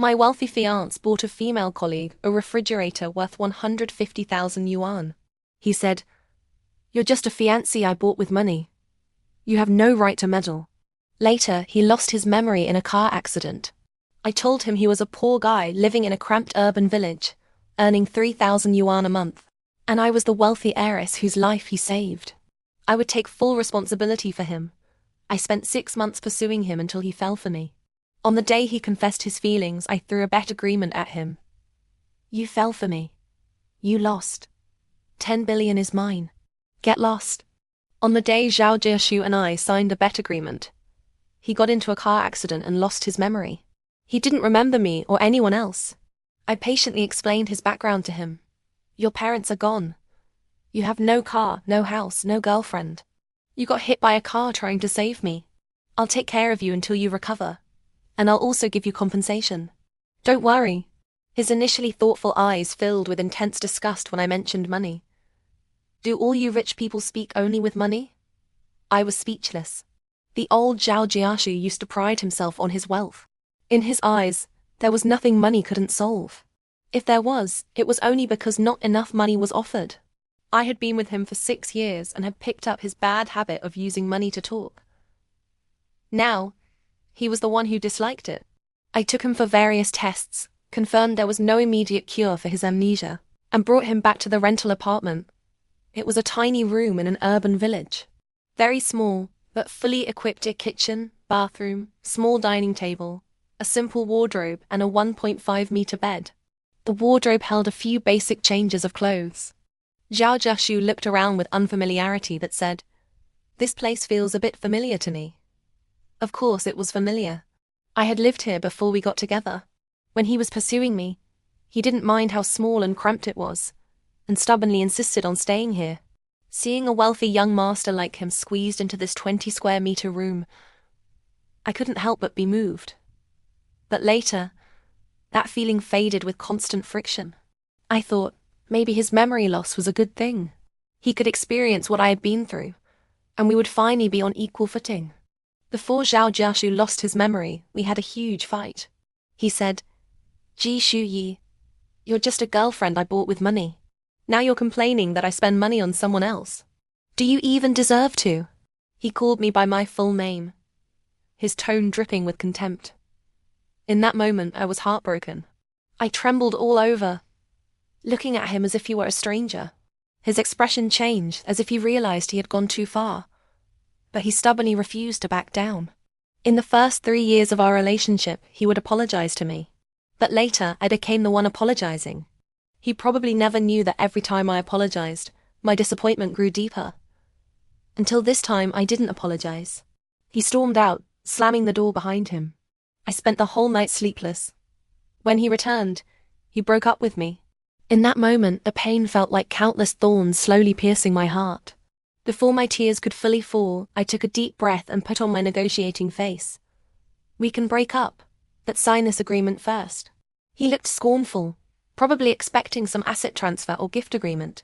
My wealthy fiancé bought a female colleague a refrigerator worth 150,000 yuan. He said, "You're just a fiancé I bought with money. You have no right to meddle." Later, he lost his memory in a car accident. I told him he was a poor guy living in a cramped urban village, earning 3,000 yuan a month, and I was the wealthy heiress whose life he saved. I would take full responsibility for him. I spent 6 months pursuing him until he fell for me. On the day he confessed his feelings, I threw a bet agreement at him. "You fell for me. You lost. 10 billion is mine. Get lost." On the day Zhao Jiashu and I signed a bet agreement, he got into a car accident and lost his memory. He didn't remember me or anyone else. I patiently explained his background to him. "Your parents are gone. You have no car, no house, no girlfriend. You got hit by a car trying to save me. I'll take care of you until you recover. And I'll also give you compensation. Don't worry." His initially thoughtful eyes filled with intense disgust when I mentioned money. "Do all you rich people speak only with money?" I was speechless. The old Zhao Jiashu used to pride himself on his wealth. In his eyes, there was nothing money couldn't solve. If there was, it was only because not enough money was offered. I had been with him for 6 years and had picked up his bad habit of using money to talk. Now, he was the one who disliked it. I took him for various tests, confirmed there was no immediate cure for his amnesia, and brought him back to the rental apartment. It was a tiny room in an urban village. Very small, but fully equipped: a kitchen, bathroom, small dining table, a simple wardrobe, and a 1.5-meter bed. The wardrobe held a few basic changes of clothes. Zhao Jiashu looked around with unfamiliarity that said, "This place feels a bit familiar to me." Of course it was familiar. I had lived here before we got together. When he was pursuing me, he didn't mind how small and cramped it was, and stubbornly insisted on staying here. Seeing a wealthy young master like him squeezed into this 20-square-meter room, I couldn't help but be moved. But later, that feeling faded with constant friction. I thought, maybe his memory loss was a good thing. He could experience what I had been through, and we would finally be on equal footing. Before Zhao Jiashu lost his memory, we had a huge fight. He said, "Ji Shu Yi, you're just a girlfriend I bought with money. Now you're complaining that I spend money on someone else. Do you even deserve to?" He called me by my full name, his tone dripping with contempt. In that moment, I was heartbroken. I trembled all over, looking at him as if he were a stranger. His expression changed, as if he realized he had gone too far. But he stubbornly refused to back down. In the first 3 years of our relationship, he would apologize to me. But later, I became the one apologizing. He probably never knew that every time I apologized, my disappointment grew deeper. Until this time, I didn't apologize. He stormed out, slamming the door behind him. I spent the whole night sleepless. When he returned, he broke up with me. In that moment, the pain felt like countless thorns slowly piercing my heart. Before my tears could fully fall, I took a deep breath and put on my negotiating face. "We can break up, but sign this agreement first." He looked scornful, probably expecting some asset transfer or gift agreement.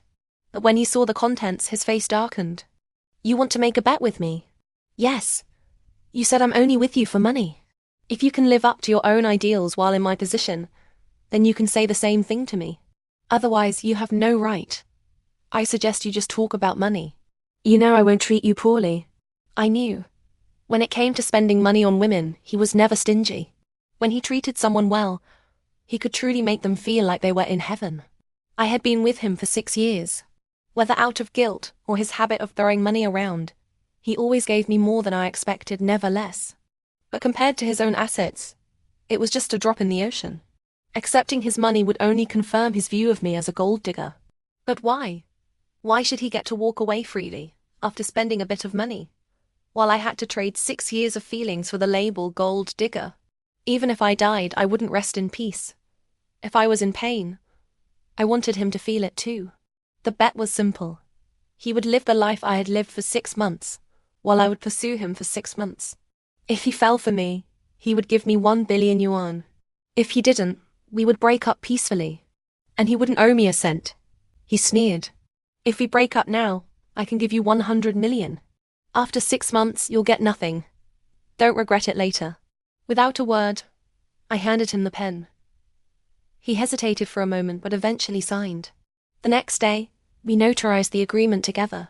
But when he saw the contents, his face darkened. "You want to make a bet with me?" "Yes. You said I'm only with you for money. If you can live up to your own ideals while in my position, then you can say the same thing to me. Otherwise, you have no right. I suggest you just talk about money. You know I won't treat you poorly." I knew. When it came to spending money on women, he was never stingy. When he treated someone well, he could truly make them feel like they were in heaven. I had been with him for 6 years. Whether out of guilt or his habit of throwing money around, he always gave me more than I expected, never less. But compared to his own assets, it was just a drop in the ocean. Accepting his money would only confirm his view of me as a gold digger. But why? Why should he get to walk away freely, after spending a bit of money, while I had to trade 6 years of feelings for the label gold digger? Even if I died, I wouldn't rest in peace. If I was in pain, I wanted him to feel it too. The bet was simple. He would live the life I had lived for 6 months, while I would pursue him for 6 months. If he fell for me, he would give me 1 billion yuan. If he didn't, we would break up peacefully. And he wouldn't owe me a cent. He sneered. "If we break up now, I can give you 100 million. After 6 months, you'll get nothing. Don't regret it later." Without a word, I handed him the pen. He hesitated for a moment but eventually signed. The next day, we notarized the agreement together.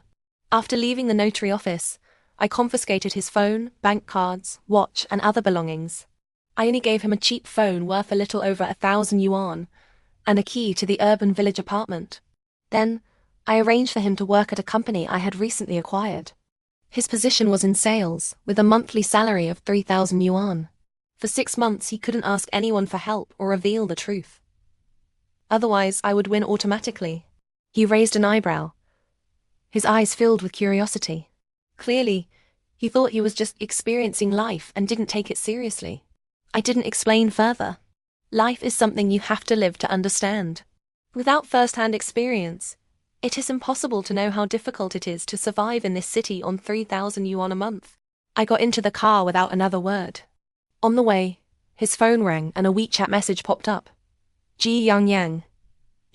After leaving the notary office, I confiscated his phone, bank cards, watch, and other belongings. I only gave him a cheap phone worth a little over 1,000 yuan and a key to the urban village apartment. Then, I arranged for him to work at a company I had recently acquired. His position was in sales, with a monthly salary of 3,000 yuan. For 6 months he couldn't ask anyone for help or reveal the truth. Otherwise, I would win automatically. He raised an eyebrow. His eyes filled with curiosity. Clearly, he thought he was just experiencing life and didn't take it seriously. I didn't explain further. Life is something you have to live to understand. Without first-hand experience, it is impossible to know how difficult it is to survive in this city on 3,000 yuan a month. I got into the car without another word. On the way, his phone rang and a WeChat message popped up. Ji Yang.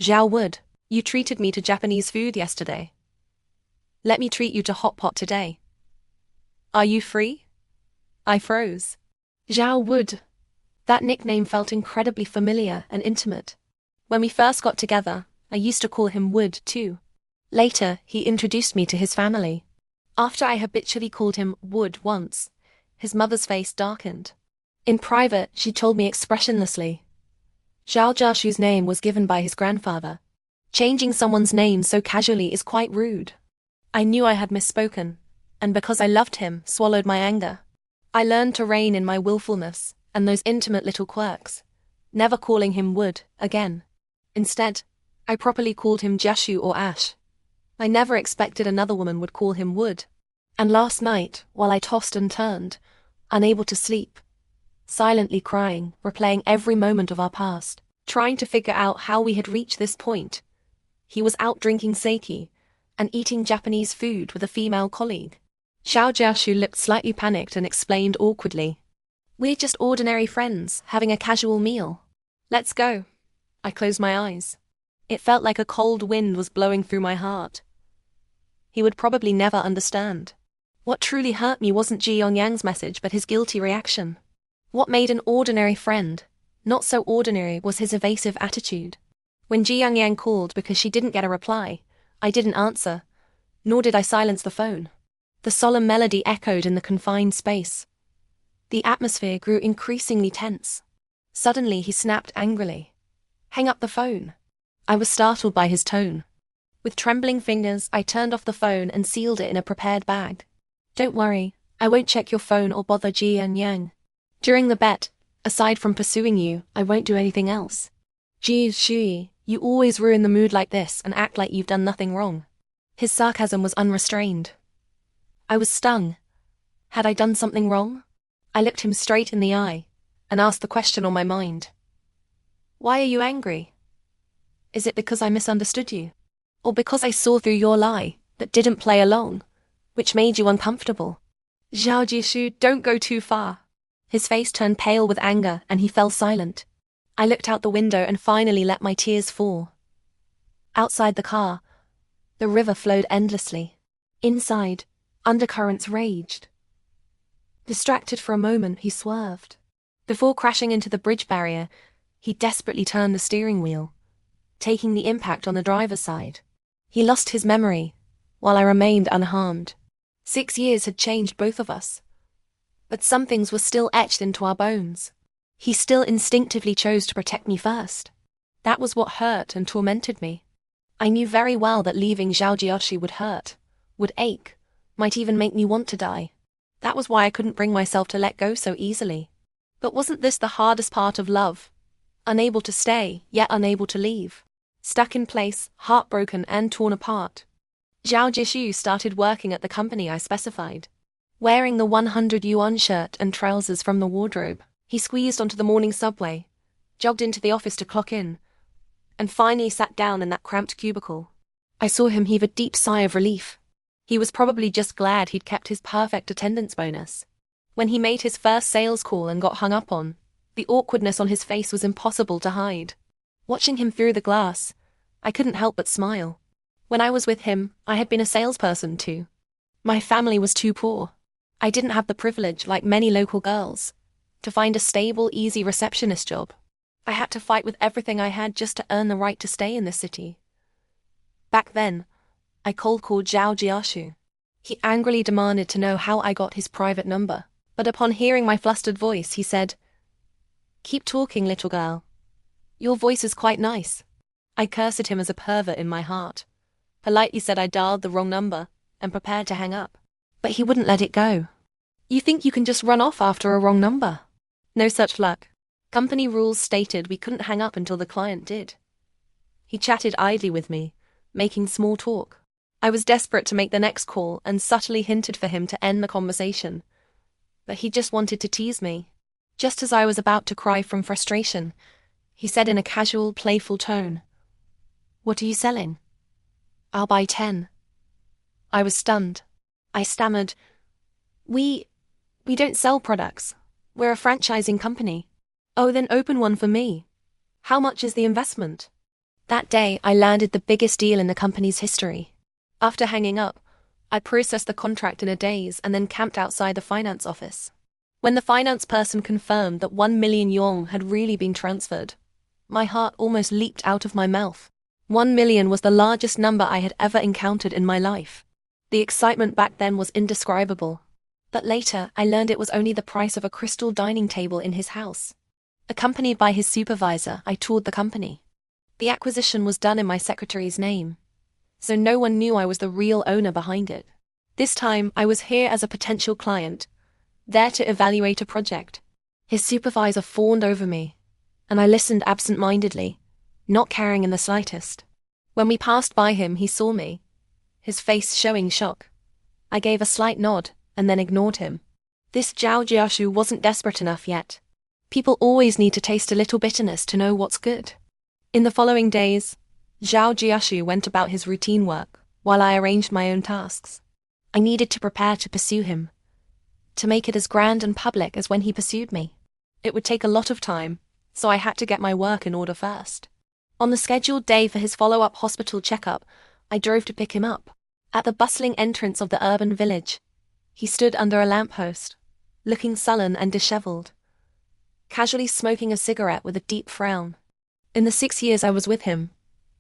Zhao Wood, you treated me to Japanese food yesterday. Let me treat you to hot pot today. Are you free? I froze. Zhao Wood. That nickname felt incredibly familiar and intimate. When we first got together, I used to call him Wood too. Later, he introduced me to his family. After I habitually called him Wood once, his mother's face darkened. In private, she told me expressionlessly. Zhao Jiashu's name was given by his grandfather. Changing someone's name so casually is quite rude. I knew I had misspoken, and because I loved him, swallowed my anger. I learned to rein in my willfulness and those intimate little quirks, never calling him Wood again. Instead, I properly called him Jiashu or Ash. I never expected another woman would call him Wood. And last night, while I tossed and turned, unable to sleep, silently crying, replaying every moment of our past, trying to figure out how we had reached this point, he was out drinking sake and eating Japanese food with a female colleague. Xiao Jiashu looked slightly panicked and explained awkwardly. We're just ordinary friends, having a casual meal. Let's go. I closed my eyes. It felt like a cold wind was blowing through my heart. He would probably never understand. What truly hurt me wasn't Ji Yongyang's message but his guilty reaction. What made an ordinary friend not so ordinary was his evasive attitude. When Ji Yongyang called because she didn't get a reply, I didn't answer, nor did I silence the phone. The solemn melody echoed in the confined space. The atmosphere grew increasingly tense. Suddenly he snapped angrily. Hang up the phone. I was startled by his tone. With trembling fingers, I turned off the phone and sealed it in a prepared bag. Don't worry, I won't check your phone or bother Ji Yang. During the bet, aside from pursuing you, I won't do anything else. Ji Shui, you always ruin the mood like this and act like you've done nothing wrong. His sarcasm was unrestrained. I was stung. Had I done something wrong? I looked him straight in the eye and asked the question on my mind. Why are you angry? Is it because I misunderstood you? Or because I saw through your lie that didn't play along, which made you uncomfortable? Zhao Jishu, don't go too far. His face turned pale with anger and he fell silent. I looked out the window and finally let my tears fall. Outside the car, the river flowed endlessly. Inside, undercurrents raged. Distracted for a moment, he swerved. Before crashing into the bridge barrier, he desperately turned the steering wheel, taking the impact on the driver's side. He lost his memory, while I remained unharmed. 6 years had changed both of us, but some things were still etched into our bones. He still instinctively chose to protect me first. That was what hurt and tormented me. I knew very well that leaving Zhao Jiashi would hurt, would ache, might even make me want to die. That was why I couldn't bring myself to let go so easily. But wasn't this the hardest part of love? Unable to stay, yet unable to leave. Stuck in place, heartbroken and torn apart. Zhao Jishu started working at the company I specified. Wearing the 100 yuan shirt and trousers from the wardrobe, he squeezed onto the morning subway, jogged into the office to clock in, and finally sat down in that cramped cubicle. I saw him heave a deep sigh of relief. He was probably just glad he'd kept his perfect attendance bonus. When he made his first sales call and got hung up on, the awkwardness on his face was impossible to hide. Watching him through the glass, I couldn't help but smile. When I was with him, I had been a salesperson too. My family was too poor. I didn't have the privilege like many local girls, to find a stable, easy receptionist job. I had to fight with everything I had just to earn the right to stay in this city. Back then, I cold called Zhao Jiashu. He angrily demanded to know how I got his private number, but upon hearing my flustered voice, he said, "Keep talking, little girl. Your voice is quite nice." I cursed him as a pervert in my heart, politely said I dialed the wrong number, and prepared to hang up. But he wouldn't let it go. "You think you can just run off after a wrong number? No such luck. Company rules stated we couldn't hang up until the client did." He chatted idly with me, making small talk. I was desperate to make the next call and subtly hinted for him to end the conversation. But he just wanted to tease me. Just as I was about to cry from frustration, he said in a casual, playful tone, "What are you selling?" "I'll buy 10. I was stunned. I stammered, We don't sell products. We're a franchising company." "Oh, then open one for me. How much is the investment?" That day, I landed the biggest deal in the company's history. After hanging up, I processed the contract in a daze and then camped outside the finance office. When the finance person confirmed that 1 million yuan had really been transferred, my heart almost leaped out of my mouth. 1 million was the largest number I had ever encountered in my life. The excitement back then was indescribable. But later, I learned it was only the price of a crystal dining table in his house. Accompanied by his supervisor, I toured the company. The acquisition was done in my secretary's name, so no one knew I was the real owner behind it. This time, I was here as a potential client, there to evaluate a project. His supervisor fawned over me, and I listened absent-mindedly, not caring in the slightest. When we passed by him, he saw me, his face showing shock. I gave a slight nod, and then ignored him. This Zhao Jiashu wasn't desperate enough yet. People always need to taste a little bitterness to know what's good. In the following days, Zhao Jiashu went about his routine work, while I arranged my own tasks. I needed to prepare to pursue him, to make it as grand and public as when he pursued me. It would take a lot of time, so I had to get my work in order first. On the scheduled day for his follow-up hospital checkup, I drove to pick him up. At the bustling entrance of the urban village, he stood under a lamppost, looking sullen and disheveled, casually smoking a cigarette with a deep frown. In the 6 years I was with him,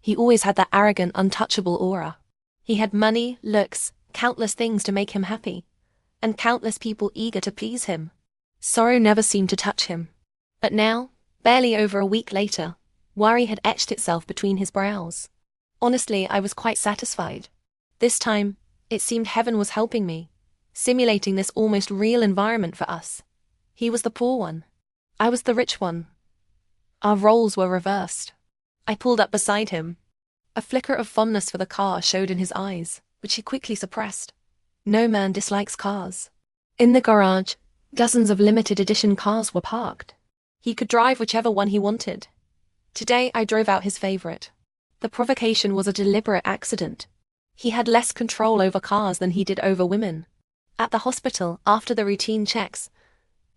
he always had that arrogant, untouchable aura. He had money, looks, countless things to make him happy, and countless people eager to please him. Sorrow never seemed to touch him. But now, barely over a week later, worry had etched itself between his brows. Honestly, I was quite satisfied. This time, it seemed heaven was helping me, simulating this almost real environment for us. He was the poor one. I was the rich one. Our roles were reversed. I pulled up beside him. A flicker of fondness for the car showed in his eyes, which he quickly suppressed. No man dislikes cars. In the garage, dozens of limited edition cars were parked. He could drive whichever one he wanted. Today I drove out his favorite. The provocation was a deliberate accident. He had less control over cars than he did over women. At the hospital, after the routine checks,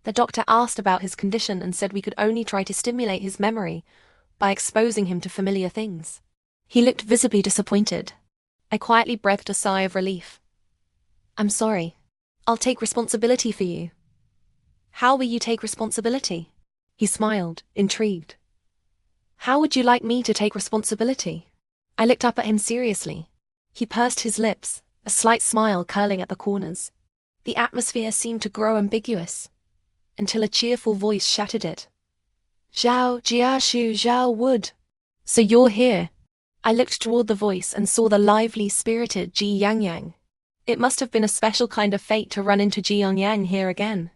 the doctor asked about his condition and said we could only try to stimulate his memory by exposing him to familiar things. He looked visibly disappointed. I quietly breathed a sigh of relief. "I'm sorry. I'll take responsibility for you." "How will you take responsibility?" He smiled, intrigued. "How would you like me to take responsibility?" I looked up at him seriously. He pursed his lips, a slight smile curling at the corners. The atmosphere seemed to grow ambiguous, until a cheerful voice shattered it. "Zhao Jiashu Zhao Wood. So you're here." I looked toward the voice and saw the lively, spirited Ji Yangyang. It must have been a special kind of fate to run into Ji Yangyang here again.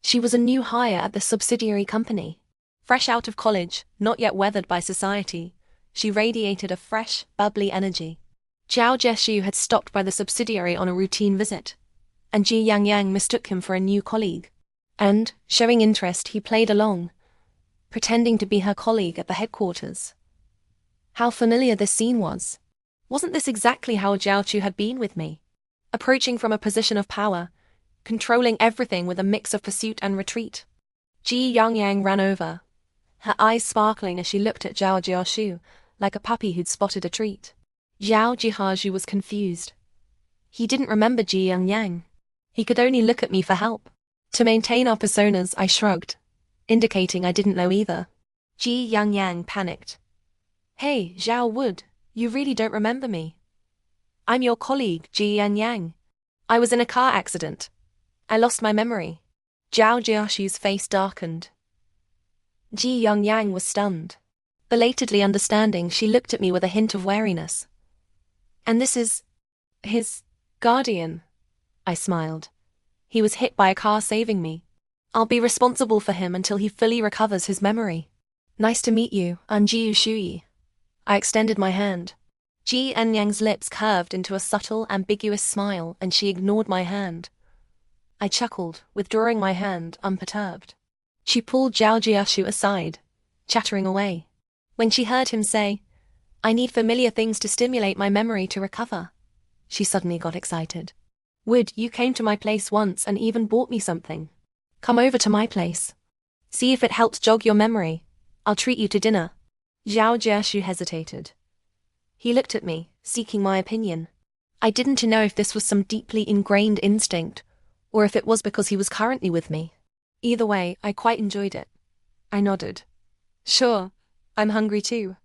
She was a new hire at the subsidiary company. Fresh out of college, not yet weathered by society, she radiated a fresh, bubbly energy. Zhao Jiashu had stopped by the subsidiary on a routine visit, and Ji Yangyang mistook him for a new colleague. And, showing interest, he played along, pretending to be her colleague at the headquarters. How familiar this scene was. Wasn't this exactly how Zhao Chu had been with me? Approaching from a position of power, controlling everything with a mix of pursuit and retreat. Ji Yangyang ran over, her eyes sparkling as she looked at Zhao Jiashu, like a puppy who'd spotted a treat. Zhao Jiashu was confused. He didn't remember Ji Yangyang. He could only look at me for help. To maintain our personas, I shrugged, indicating I didn't know either. Ji Yangyang panicked. Hey, Zhao Wood, you really don't remember me? I'm your colleague, Ji Yangyang. I was in a car accident. I lost my memory. Zhao Jiashu's face darkened. Ji Yangyang was stunned. Belatedly understanding, she looked at me with a hint of wariness. And this is his guardian, I smiled. He was hit by a car saving me. I'll be responsible for him until he fully recovers his memory. Nice to meet you, I'm Ji Shui. I extended my hand. Ji Enyang's lips curved into a subtle, ambiguous smile, and she ignored my hand. I chuckled, withdrawing my hand, unperturbed. She pulled Zhao Jiashu aside, chattering away. When she heard him say, I need familiar things to stimulate my memory to recover, she suddenly got excited. Wood, you came to my place once and even bought me something. Come over to my place. See if it helps jog your memory. I'll treat you to dinner. Zhao Jiashu hesitated. He looked at me, seeking my opinion. I didn't know if this was some deeply ingrained instinct, or if it was because he was currently with me. Either way, I quite enjoyed it. I nodded. Sure, I'm hungry too.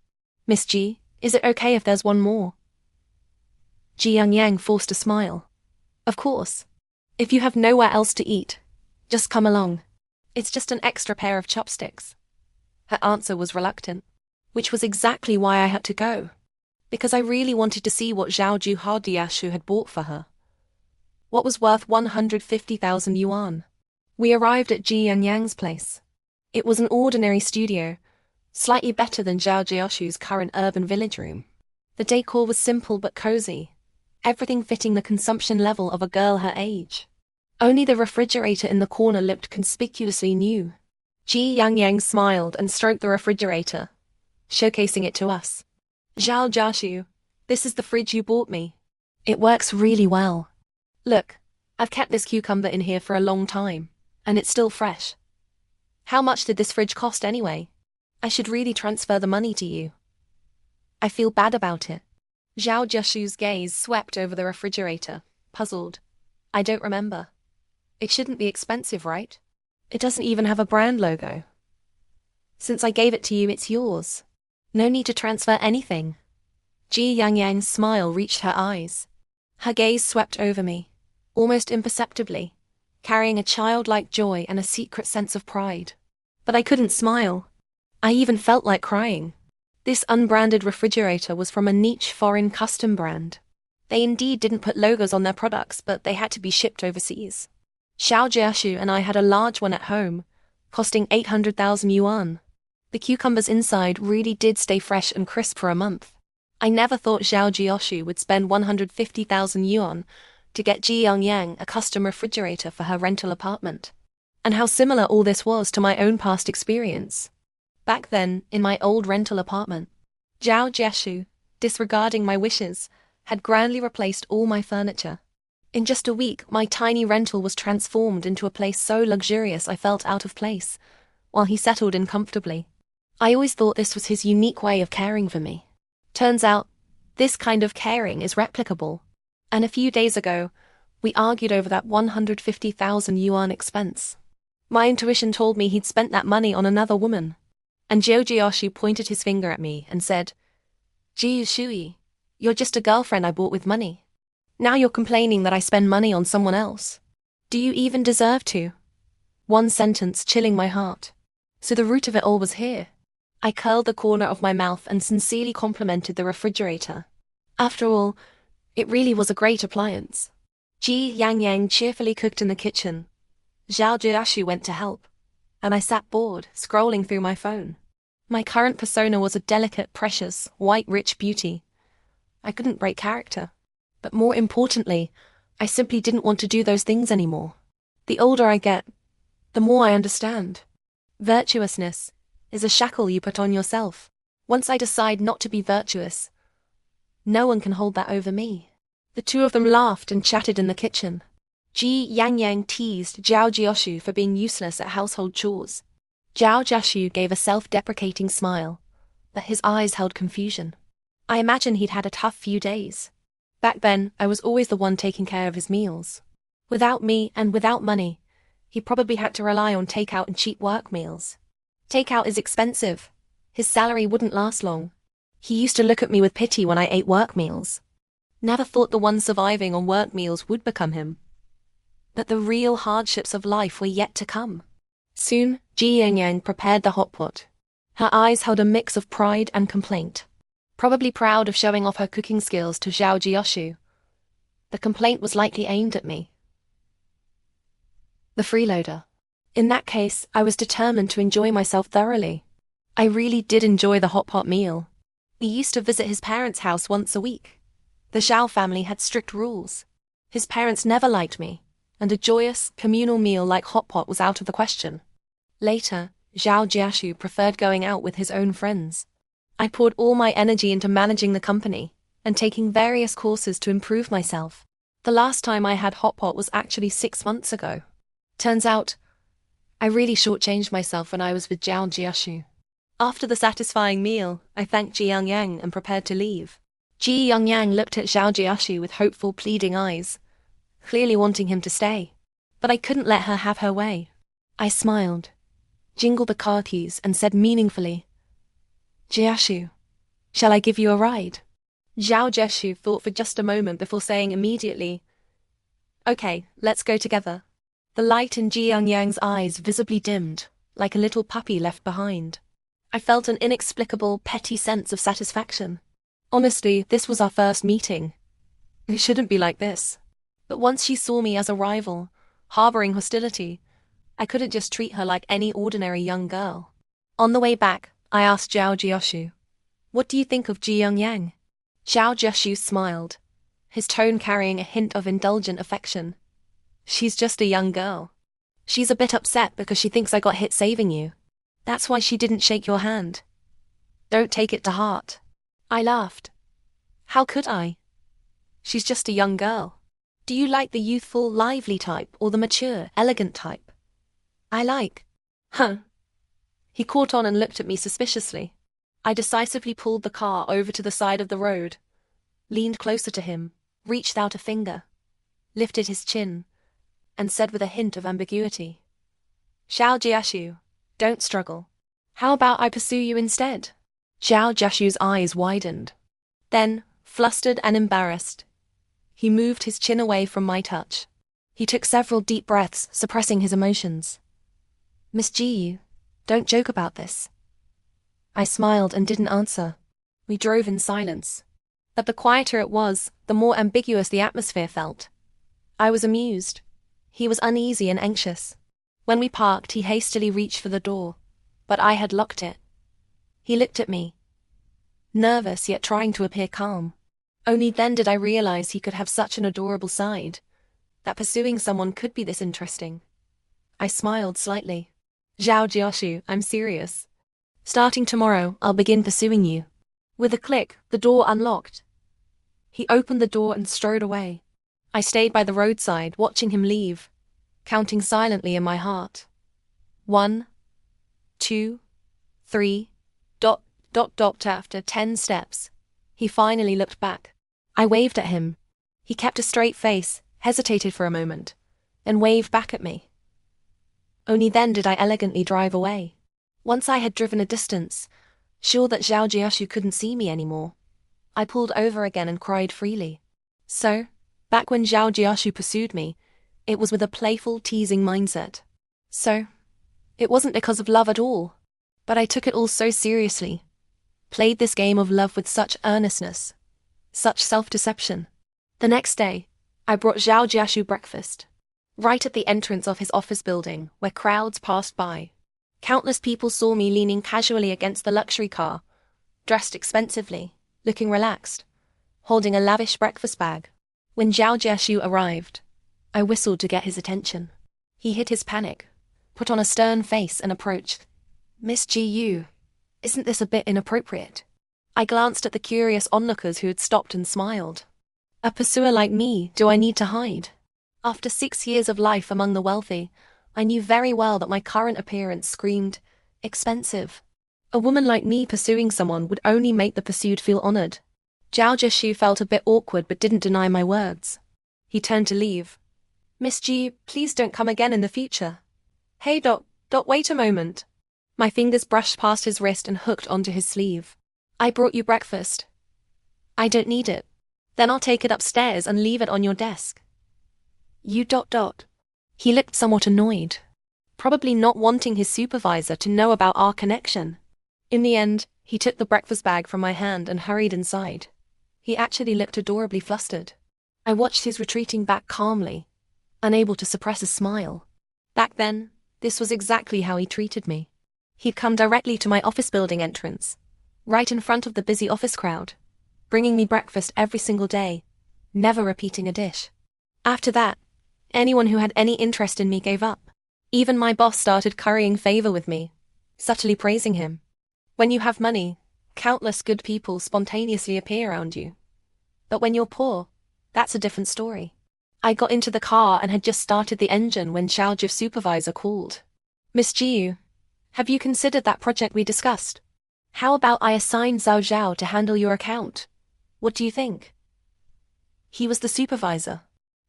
Miss Ji, is it okay if there's one more? Ji Yangyang forced a smile. Of course. If you have nowhere else to eat, just come along. It's just an extra pair of chopsticks. Her answer was reluctant, which was exactly why I had to go. Because I really wanted to see what Zhao Jiashu had bought for her. What was worth 150,000 yuan. We arrived at Ji Yanyang's place. It was an ordinary studio, slightly better than Zhao Jiashu's current urban village room. The decor was simple but cozy, everything fitting the consumption level of a girl her age. Only the refrigerator in the corner looked conspicuously new. Ji Yangyang smiled and stroked the refrigerator, showcasing it to us. Zhao Jiashu, this is the fridge you bought me. It works really well. Look, I've kept this cucumber in here for a long time, and it's still fresh. How much did this fridge cost anyway? I should really transfer the money to you. I feel bad about it. Zhao Jiashu's gaze swept over the refrigerator, puzzled. I don't remember. It shouldn't be expensive, right? It doesn't even have a brand logo. Since I gave it to you, it's yours. No need to transfer anything. Ji Yangyang's smile reached her eyes. Her gaze swept over me, almost imperceptibly, carrying a childlike joy and a secret sense of pride. But I couldn't smile. I even felt like crying. This unbranded refrigerator was from a niche foreign custom brand. They indeed didn't put logos on their products, but they had to be shipped overseas. Zhao Jiashu and I had a large one at home, costing 800,000 yuan. The cucumbers inside really did stay fresh and crisp for a month. I never thought Zhao Jiashu would spend 150,000 yuan to get Ji Yangyang a custom refrigerator for her rental apartment. And how similar all this was to my own past experience. Back then, in my old rental apartment, Zhao Jiashu, disregarding my wishes, had grandly replaced all my furniture. In just a week, my tiny rental was transformed into a place so luxurious I felt out of place, while he settled in comfortably. I always thought this was his unique way of caring for me. Turns out, this kind of caring is replicable. And a few days ago, we argued over that 150,000 yuan expense. My intuition told me he'd spent that money on another woman. And Zhao Jiashu pointed his finger at me and said, Ji Shui, you're just a girlfriend I bought with money. Now you're complaining that I spend money on someone else. Do you even deserve to? One sentence chilling my heart. So the root of it all was here. I curled the corner of my mouth and sincerely complimented the refrigerator. After all, it really was a great appliance. Ji Yangyang cheerfully cooked in the kitchen. Zhao Jiashu went to help. And I sat bored, scrolling through my phone. My current persona was a delicate, precious, white, rich beauty. I couldn't break character. But more importantly, I simply didn't want to do those things anymore. The older I get, the more I understand. Virtuousness is a shackle you put on yourself. Once I decide not to be virtuous, no one can hold that over me. The two of them laughed and chatted in the kitchen. Ji Yangyang teased Zhao Jiashu for being useless at household chores. Zhao Jiashu gave a self-deprecating smile, but his eyes held confusion. I imagine he'd had a tough few days. Back then, I was always the one taking care of his meals. Without me and without money, He probably had to rely on takeout and cheap work meals. Takeout is expensive. His salary wouldn't last long. He used to look at me with pity when I ate work meals. Never thought the one surviving on work meals would become him. But the real hardships of life were yet to come. Soon, Ji Yangyang prepared the hot pot. Her eyes held a mix of pride and complaint. Probably proud of showing off her cooking skills to Zhao Jiashu. The complaint was likely aimed at me. The freeloader. In that case, I was determined to enjoy myself thoroughly. I really did enjoy the hot pot meal. We used to visit his parents' house once a week. The Zhao family had strict rules. His parents never liked me, and a joyous, communal meal like hot pot was out of the question. Later, Zhao Jiashu preferred going out with his own friends. I poured all my energy into managing the company and taking various courses to improve myself. The last time I had hot pot was actually 6 months ago. Turns out, I really shortchanged myself when I was with Zhao Jiashu. After the satisfying meal, I thanked Ji Yangyang and prepared to leave. Ji Yangyang looked at Zhao Jiashu with hopeful, pleading eyes, clearly wanting him to stay. But I couldn't let her have her way. I smiled, jingled the car keys, and said meaningfully, "Jiashu, shall I give you a ride?" Zhao Jiashu thought for just a moment before saying immediately, "Okay, let's go together." The light in Ji Yangyang's eyes visibly dimmed, like a little puppy left behind. I felt an inexplicable, petty sense of satisfaction. Honestly, this was our first meeting. It shouldn't be like this. But once she saw me as a rival, harboring hostility, I couldn't just treat her like any ordinary young girl. On the way back, I asked Zhao Jiashu, "What do you think of Ji Yangyang?" Zhao Jiashu smiled, his tone carrying a hint of indulgent affection. "She's just a young girl. She's a bit upset because she thinks I got hit saving you. That's why she didn't shake your hand. Don't take it to heart." I laughed. How could I? She's just a young girl. Do you like the youthful, lively type or the mature, elegant type? I like. Huh. He caught on and looked at me suspiciously. I decisively pulled the car over to the side of the road, leaned closer to him, reached out a finger, lifted his chin, and said with a hint of ambiguity, "Zhao Jiashu, don't struggle. How about I pursue you instead?" Zhao Jiashu's eyes widened. Then, flustered and embarrassed, he moved his chin away from my touch. He took several deep breaths, suppressing his emotions. "Miss Ji, don't joke about this." I smiled and didn't answer. We drove in silence. But the quieter it was, the more ambiguous the atmosphere felt. I was amused. He was uneasy and anxious. When we parked, he hastily reached for the door, but I had locked it. He looked at me, nervous yet trying to appear calm. Only then did I realize he could have such an adorable side, that pursuing someone could be this interesting. I smiled slightly. "Zhao Jiashu, I'm serious. Starting tomorrow, I'll begin pursuing you." With a click, the door unlocked. He opened the door and strode away. I stayed by the roadside, watching him leave, counting silently in my heart. 1, 2, 3, ... After 10 steps, he finally looked back. I waved at him. He kept a straight face, hesitated for a moment, and waved back at me. Only then did I elegantly drive away. Once I had driven a distance, sure that Zhao Jiashu couldn't see me anymore, I pulled over again and cried freely. So, back when Zhao Jiashu pursued me, it was with a playful, teasing mindset. So, it wasn't because of love at all, but I took it all so seriously, played this game of love with such earnestness, such self-deception. The next day, I brought Zhao Jiashu breakfast, right at the entrance of his office building, where crowds passed by. Countless people saw me leaning casually against the luxury car, dressed expensively, looking relaxed, holding a lavish breakfast bag. When Zhao Jiashu arrived, I whistled to get his attention. He hid his panic, put on a stern face and approached. "Miss Ji, isn't this a bit inappropriate?" I glanced at the curious onlookers who had stopped and smiled. A pursuer like me, do I need to hide? After 6 years of life among the wealthy, I knew very well that my current appearance screamed expensive. A woman like me pursuing someone would only make the pursued feel honored. Zhao Jiashu felt a bit awkward but didn't deny my words. He turned to leave, Miss G, please don't come again in the future. Hey wait a moment. My fingers brushed past his wrist and hooked onto his sleeve. I brought you breakfast. I don't need it. Then I'll take it upstairs and leave it on your desk. You. He looked somewhat annoyed, probably not wanting his supervisor to know about our connection. In the end, he took the breakfast bag from my hand and hurried inside. He actually looked adorably flustered. I watched his retreating back calmly, unable to suppress a smile. Back then, this was exactly how he treated me. He'd come directly to my office building entrance, right in front of the busy office crowd, bringing me breakfast every single day, never repeating a dish. After that, anyone who had any interest in me gave up. Even my boss started currying favor with me, subtly praising him. When you have money, countless good people spontaneously appear around you. But when you're poor, that's a different story. I got into the car and had just started the engine when Xiaoju's supervisor called. Miss Jiu, have you considered that project we discussed? How about I assign Zhao Zhao to handle your account? What do you think? He was the supervisor.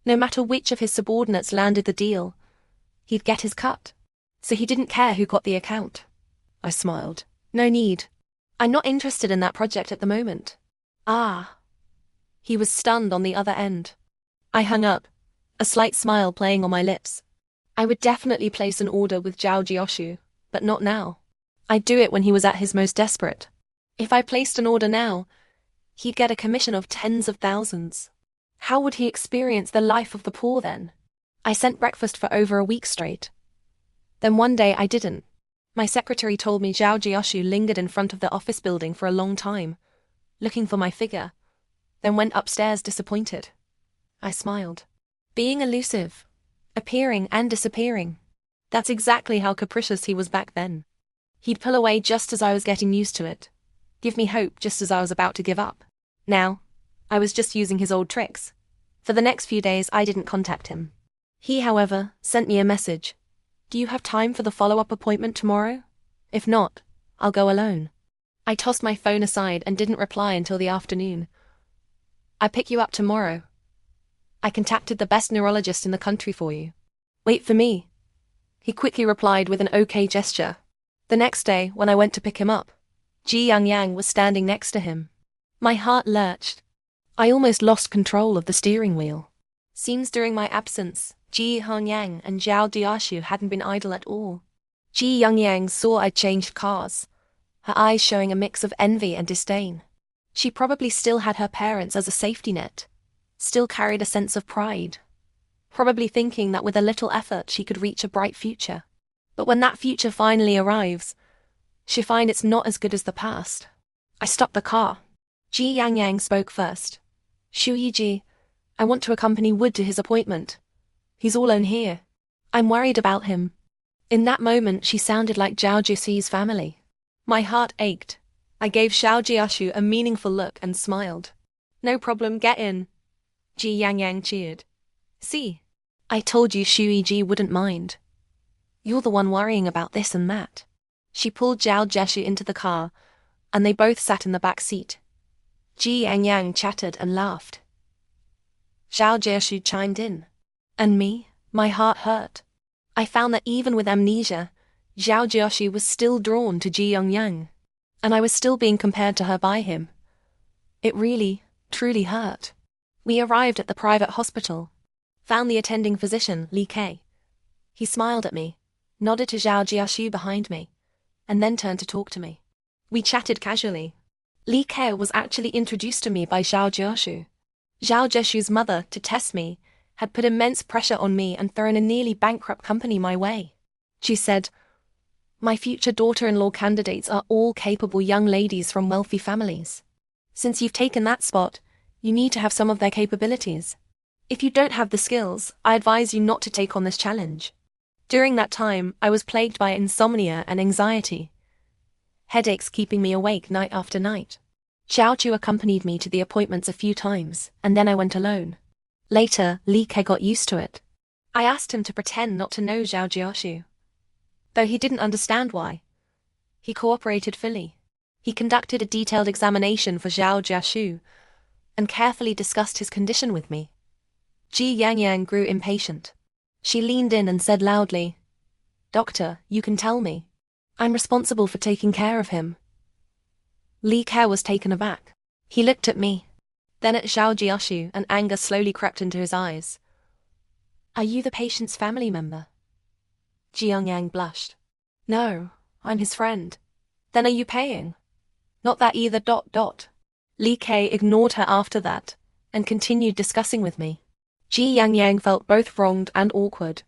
No matter which of his subordinates landed the deal, he'd get his cut. So he didn't care who got the account. I smiled. No need. I'm not interested in that project at the moment. Ah. He was stunned on the other end. I hung up, a slight smile playing on my lips. I would definitely place an order with Zhao Jioshu, but not now. I'd do it when he was at his most desperate. If I placed an order now, he'd get a commission of tens of thousands. How would he experience the life of the poor then? I sent breakfast for over a week straight. Then one day I didn't. My secretary told me Zhao Jioshu lingered in front of the office building for a long time, looking for my figure, then went upstairs disappointed. I smiled. Being elusive, appearing and disappearing. That's exactly how capricious he was back then. He'd pull away just as I was getting used to it, give me hope just as I was about to give up. Now, I was just using his old tricks. For the next few days I didn't contact him. He, however, sent me a message. Do you have time for the follow-up appointment tomorrow? If not, I'll go alone. I tossed my phone aside and didn't reply until the afternoon. I pick you up tomorrow. I contacted the best neurologist in the country for you. Wait for me. He quickly replied with an okay gesture. The next day, when I went to pick him up, Ji Yangyang was standing next to him. My heart lurched. I almost lost control of the steering wheel. Seems during my absence, Ji Yangyang and Zhao Jioshu hadn't been idle at all. Ji Yangyang saw I'd changed cars, her eyes showing a mix of envy and disdain. She probably still had her parents as a safety net, still carried a sense of pride, probably thinking that with a little effort she could reach a bright future. But when that future finally arrives, she'll find it's not as good as the past. I stopped the car. Ji Yangyang spoke first. Shu Yiji, I want to accompany Wood to his appointment. He's all alone here. I'm worried about him. In that moment she sounded like Zhao Jishi's family. My heart ached. I gave Zhao Jiashu a meaningful look and smiled. No problem, get in. Ji Yangyang cheered. See, I told you Shu Yiji wouldn't mind. You're the one worrying about this and that. She pulled Zhao Jiashu into the car, and they both sat in the back seat. Ji Yangyang chattered and laughed. Zhao Jiashu chimed in. And me, my heart hurt. I found that even with amnesia, Zhao Jiashu was still drawn to Ji Yangyang, and I was still being compared to her by him. It really, truly hurt. We arrived at the private hospital, found the attending physician, Li Ke. He smiled at me, nodded to Zhao Jiashu behind me, and then turned to talk to me. We chatted casually. Li Ke was actually introduced to me by Zhao Jiashu. Zhao Jiashu's mother, to test me, had put immense pressure on me and thrown a nearly bankrupt company my way. She said, my future daughter-in-law candidates are all capable young ladies from wealthy families. Since you've taken that spot, you need to have some of their capabilities. If you don't have the skills, I advise you not to take on this challenge. During that time, I was plagued by insomnia and anxiety, headaches keeping me awake night after night. Xiao Chu accompanied me to the appointments a few times, and then I went alone. Later, Li Ke got used to it. I asked him to pretend not to know Zhao Jioshu, though he didn't understand why. He cooperated fully. He conducted a detailed examination for Zhao Jiashu and carefully discussed his condition with me. Ji Yangyang grew impatient. She leaned in and said loudly, "Doctor, you can tell me. I'm responsible for taking care of him." Li Ke was taken aback. He looked at me, then at Zhao Jiashu, and anger slowly crept into his eyes. "Are you the patient's family member?" Jiangyang blushed. "No, I'm his friend." "Then are you paying?" "Not that either. Li Ke ignored her after that, and continued discussing with me. Ji Yangyang felt both wronged and awkward.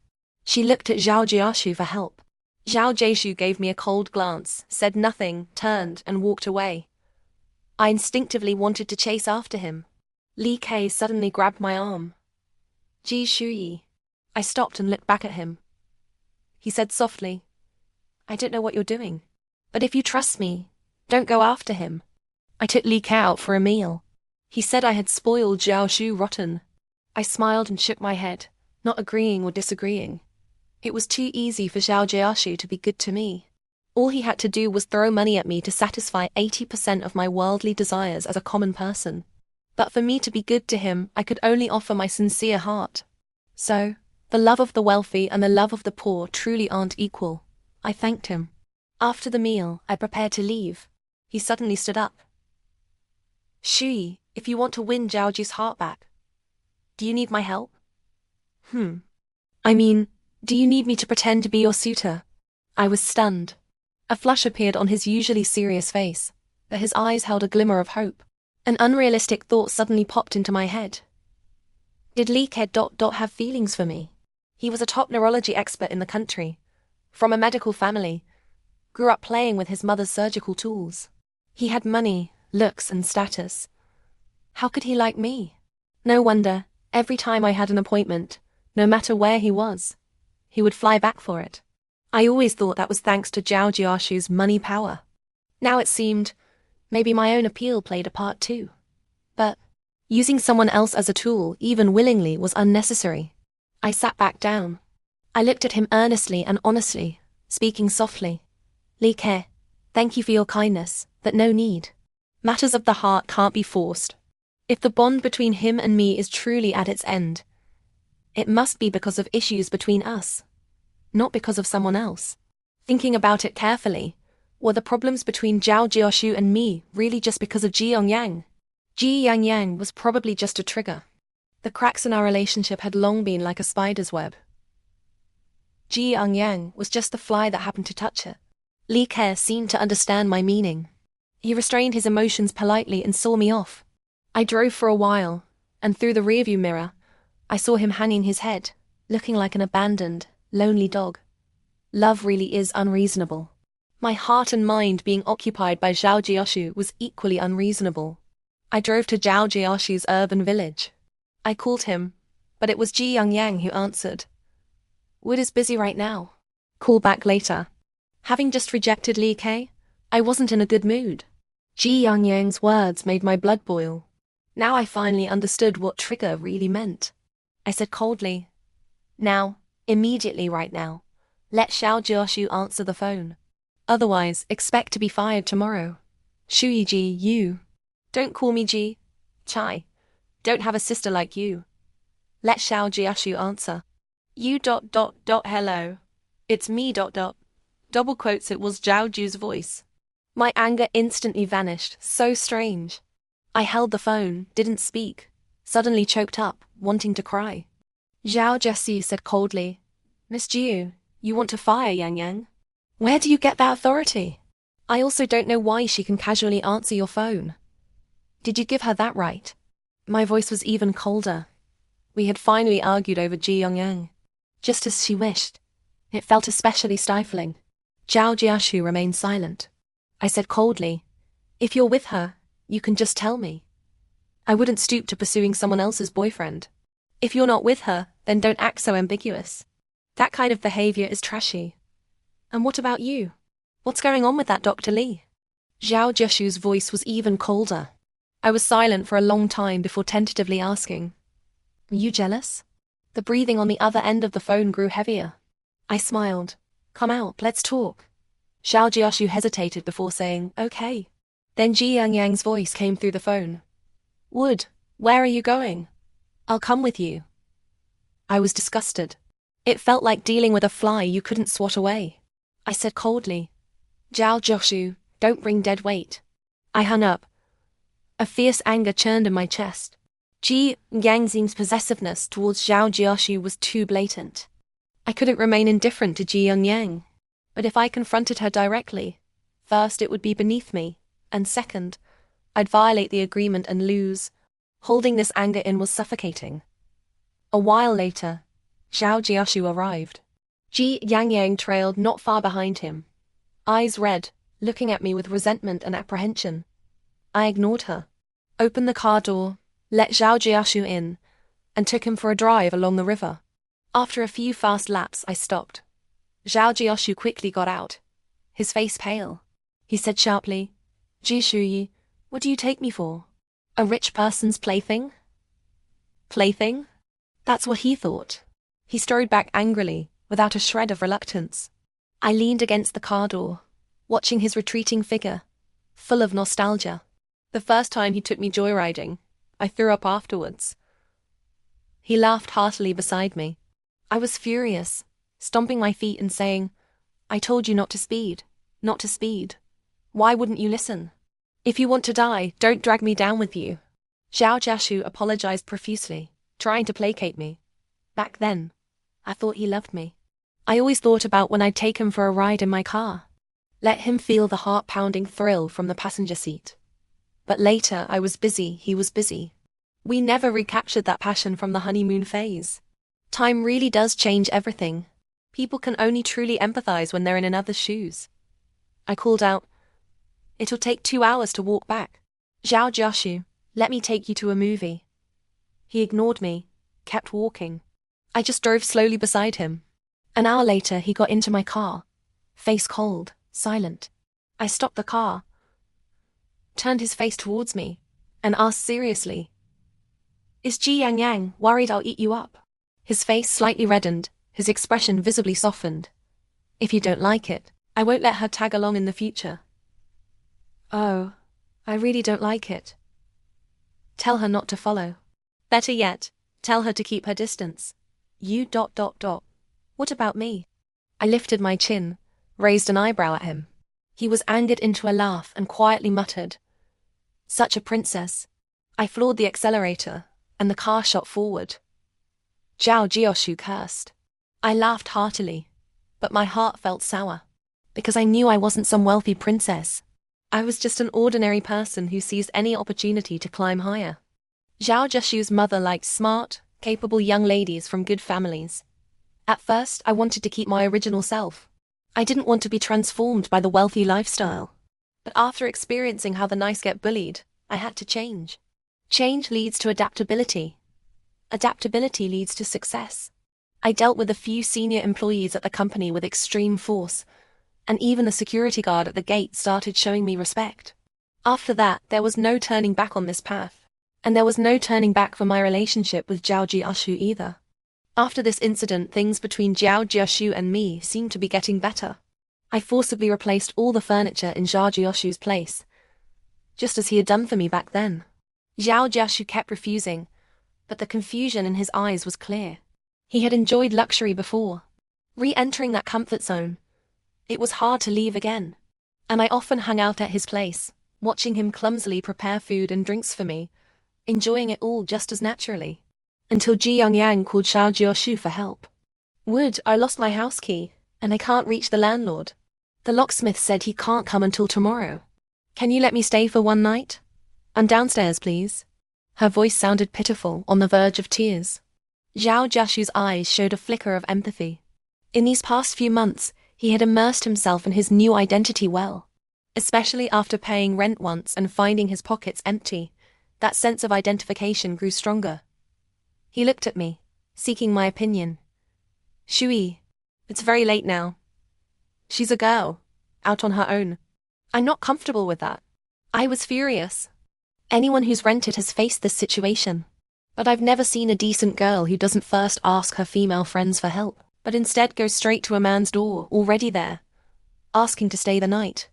She looked at Zhao Jiashu for help. Zhao Jiashu gave me a cold glance, said nothing, turned, and walked away. I instinctively wanted to chase after him. Li Ke suddenly grabbed my arm. "Ji Shuyi." I stopped and looked back at him. He said softly, "I don't know what you're doing, but if you trust me, don't go after him." I took Li Ke out for a meal. He said I had spoiled Zhao Shu rotten. I smiled and shook my head, not agreeing or disagreeing. It was too easy for Zhao Jiashu to be good to me. All he had to do was throw money at me to satisfy 80% of my worldly desires as a common person. But for me to be good to him, I could only offer my sincere heart. So, the love of the wealthy and the love of the poor truly aren't equal. I thanked him. After the meal, I prepared to leave. He suddenly stood up. "Shui, if you want to win Zhaoju's heart back, do you need my help?" I mean, do you need me to pretend to be your suitor?" I was stunned. A flush appeared on his usually serious face, but his eyes held a glimmer of hope. An unrealistic thought suddenly popped into my head. Did Li Ke have feelings for me? He was a top neurology expert in the country, from a medical family, grew up playing with his mother's surgical tools. He had money, looks, and status. How could he like me? No wonder, every time I had an appointment, no matter where he was, he would fly back for it. I always thought that was thanks to Zhao Jiashu's money power. Now it seemed, maybe my own appeal played a part too. But using someone else as a tool, even willingly, was unnecessary. I sat back down. I looked at him earnestly and honestly, speaking softly. "Li Ke, thank you for your kindness, but no need. Matters of the heart can't be forced. If the bond between him and me is truly at its end, it must be because of issues between us, not because of someone else." Thinking about it carefully, were the problems between Zhao Jiashu and me really just because of Ji Yongyang? Ji Yangyang was probably just a trigger. The cracks in our relationship had long been like a spider's web. Ji Yangyang was just the fly that happened to touch it. Li Ke seemed to understand my meaning. He restrained his emotions politely and saw me off. I drove for a while, and through the rearview mirror, I saw him hanging his head, looking like an abandoned, lonely dog. Love really is unreasonable. My heart and mind being occupied by Zhao Jiashu was equally unreasonable. I drove to Zhao Jiashu's urban village. I called him, but it was Ji Yangyang who answered. "Wood is busy right now. Call back later." Having just rejected Li Ke, I wasn't in a good mood. Ji Yangyang's words made my blood boil. Now I finally understood what trigger really meant. I said coldly, "Now, immediately right now, let Zhao Jiashu answer the phone. Otherwise, expect to be fired tomorrow. Shuiji, you. Don't call me Ji. Chai. Don't have a sister like you. Let Zhao Jiashu answer. You. Hello. It's me. Double quotes, it was Zhao Ju's voice. My anger instantly vanished, so strange. I held the phone, didn't speak, suddenly choked up, wanting to cry. Zhao Jiashu said coldly, "Miss Jiu, you want to fire Yang Yang? Where do you get that authority? I also don't know why she can casually answer your phone. Did you give her that right?" My voice was even colder. We had finally argued over Ji Yongyang. Just as she wished. It felt especially stifling. Zhao Jiashu remained silent. I said coldly, "If you're with her, you can just tell me. I wouldn't stoop to pursuing someone else's boyfriend. If you're not with her, then don't act so ambiguous. That kind of behavior is trashy. And what about you? What's going on with that Dr. Li?" Zhao Jiashu's voice was even colder. I was silent for a long time before tentatively asking, "Are you jealous?" The breathing on the other end of the phone grew heavier. I smiled. "Come out, let's talk." Zhao Jiashu hesitated before saying, "Okay." Then Ji Yangyang's voice came through the phone. "Wood, where are you going?" "I'll come with you." I was disgusted. It felt like dealing with a fly you couldn't swat away. I said coldly, "Zhao Jiaxu, don't bring dead weight." I hung up. A fierce anger churned in my chest. Ji Yangxing's possessiveness towards Zhao Jiaxu was too blatant. I couldn't remain indifferent to Ji Yang. But if I confronted her directly, first it would be beneath me, and second, I'd violate the agreement and lose. Holding this anger in was suffocating. A while later, Zhao Jiaxu arrived. Ji Yang trailed not far behind him, eyes red, looking at me with resentment and apprehension. I ignored her, opened the car door, let Zhao Jiaxu in, and took him for a drive along the river. After a few fast laps, I stopped. Zhao Jiaxu quickly got out, his face pale. He said sharply, "Ji Shuyi, what do you take me for? A rich person's plaything?" Plaything? That's what he thought. He strode back angrily, without a shred of reluctance. I leaned against the car door, watching his retreating figure, full of nostalgia. The first time he took me joyriding, I threw up afterwards. He laughed heartily beside me. I was furious, stomping my feet and saying, "I told you not to speed, not to speed. Why wouldn't you listen? If you want to die, don't drag me down with you." Zhao Jiaxu apologized profusely, trying to placate me. Back then, I thought he loved me. I always thought about when I'd take him for a ride in my car. Let him feel the heart-pounding thrill from the passenger seat. But later, I was busy, he was busy. We never recaptured that passion from the honeymoon phase. Time really does change everything. People can only truly empathize when they're in another's shoes. I called out, "It'll take 2 hours to walk back. Zhao Jiaxu, let me take you to a movie." He ignored me, kept walking. I just drove slowly beside him. An hour later, he got into my car, face cold, silent. I stopped the car, turned his face towards me, and asked seriously, "Is Ji Yang worried I'll eat you up?" His face slightly reddened, his expression visibly softened. "If you don't like it, I won't let her tag along in the future." "Oh, I really don't like it." "Tell her not to follow. Better yet, tell her to keep her distance. You ... What about me?" I lifted my chin, raised an eyebrow at him. He was angered into a laugh and quietly muttered, "Such a princess." I floored the accelerator, and the car shot forward. Zhao Jiaxu cursed. I laughed heartily, but my heart felt sour, because I knew I wasn't some wealthy princess. I was just an ordinary person who seized any opportunity to climb higher. Zhao Jiaxu's mother liked smart, capable young ladies from good families. At first, I wanted to keep my original self. I didn't want to be transformed by the wealthy lifestyle. But after experiencing how the nice get bullied, I had to change. Change leads to adaptability. Adaptability leads to success. I dealt with a few senior employees at the company with extreme force, and even the security guard at the gate started showing me respect. After that, there was no turning back on this path. And there was no turning back for my relationship with Zhao Jiaxu either. After this incident, things between Zhao Jiaxu and me seemed to be getting better. I forcibly replaced all the furniture in Zhao Jiaxu's place, just as he had done for me back then. Zhao Jiaxu kept refusing, but the confusion in his eyes was clear. He had enjoyed luxury before. Re-entering that comfort zone, it was hard to leave again. And I often hung out at his place, watching him clumsily prepare food and drinks for me, enjoying it all just as naturally. Until Ji Yang called Zhao Jiaxu for help. I lost my house key, and I can't reach the landlord. The locksmith said he can't come until tomorrow. Can you let me stay for one night? I'm downstairs, please." Her voice sounded pitiful, on the verge of tears. Zhao Jiaxu's eyes showed a flicker of empathy. In these past few months, he had immersed himself in his new identity well. Especially after paying rent once and finding his pockets empty, that sense of identification grew stronger. He looked at me, seeking my opinion. "Shui, it's very late now. She's a girl, out on her own. I'm not comfortable with that." I was furious. Anyone who's rented has faced this situation. But I've never seen a decent girl who doesn't first ask her female friends for help, but instead goes straight to a man's door, already there, asking to stay the night.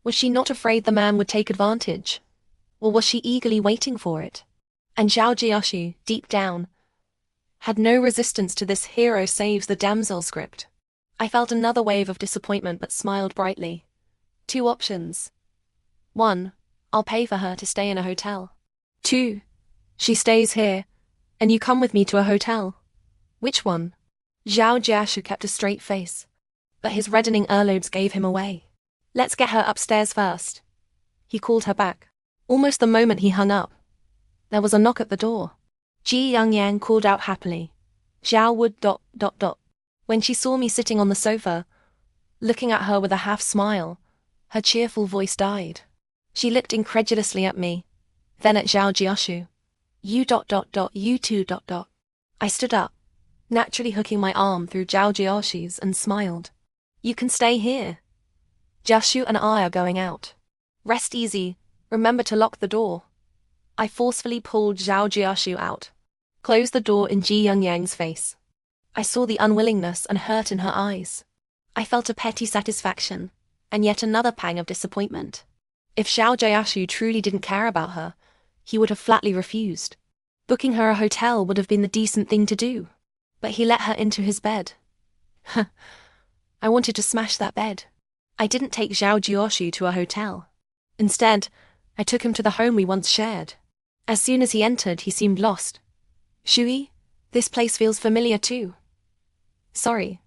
Was she not afraid the man would take advantage? Or was she eagerly waiting for it? And Zhao Jiaxu, deep down, had no resistance to this hero saves the damsel script. I felt another wave of disappointment but smiled brightly. 2 options. 1. I'll pay for her to stay in a hotel. 2. She stays here, and you come with me to a hotel. Which one? Zhao Jiashu kept a straight face, but his reddening earlobes gave him away. Let's get her upstairs first. He called her back. Almost the moment he hung up, there was a knock at the door. Ji Youngyang called out happily. Zhao would ... When she saw me sitting on the sofa, looking at her with a half smile, her cheerful voice died. She looked incredulously at me, then at Zhao Jiashu. You too ... I stood up, naturally hooking my arm through Zhao Jiashu's and smiled. You can stay here. Jiashu and I are going out. Rest easy, remember to lock the door. I forcefully pulled Zhao Jiashu out, closed the door in Ji Youngyang's face. I saw the unwillingness and hurt in her eyes. I felt a petty satisfaction, and yet another pang of disappointment. If Zhao Jiashu truly didn't care about her, he would have flatly refused. Booking her a hotel would have been the decent thing to do. But he let her into his bed. I wanted to smash that bed. I didn't take Zhao Jiashu to a hotel. Instead, I took him to the home we once shared. As soon as he entered, he seemed lost. Shui, this place feels familiar too. Sorry.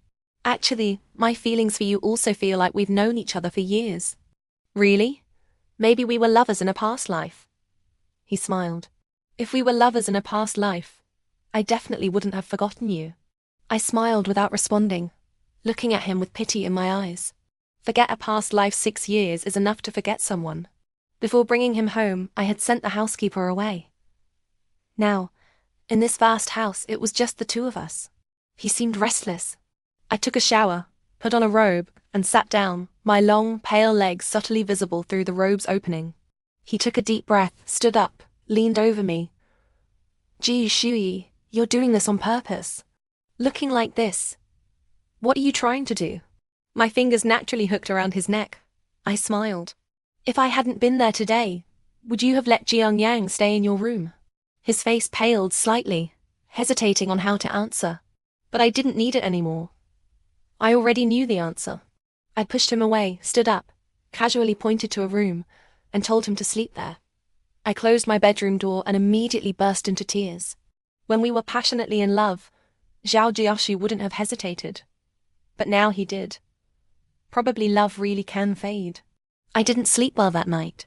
Actually, my feelings for you also feel like we've known each other for years. Really? Maybe we were lovers in a past life. He smiled. If we were lovers in a past life, I definitely wouldn't have forgotten you. I smiled without responding, looking at him with pity in my eyes. Forget a past life 6 years is enough to forget someone. Before bringing him home, I had sent the housekeeper away. Now, in this vast house, it was just the 2 of us. He seemed restless. I took a shower, put on a robe, and sat down, my long, pale legs subtly visible through the robe's opening. He took a deep breath, stood up, leaned over me. Gee, Shui, you're doing this on purpose. Looking like this. What are you trying to do? My fingers naturally hooked around his neck. I smiled. If I hadn't been there today, would you have let Ji Youngyang stay in your room? His face paled slightly, hesitating on how to answer. But I didn't need it anymore. I already knew the answer. I pushed him away, stood up, casually pointed to a room, and told him to sleep there. I closed my bedroom door and immediately burst into tears. When we were passionately in love, Zhao Jiashu wouldn't have hesitated. But now he did. Probably love really can fade. I didn't sleep well that night.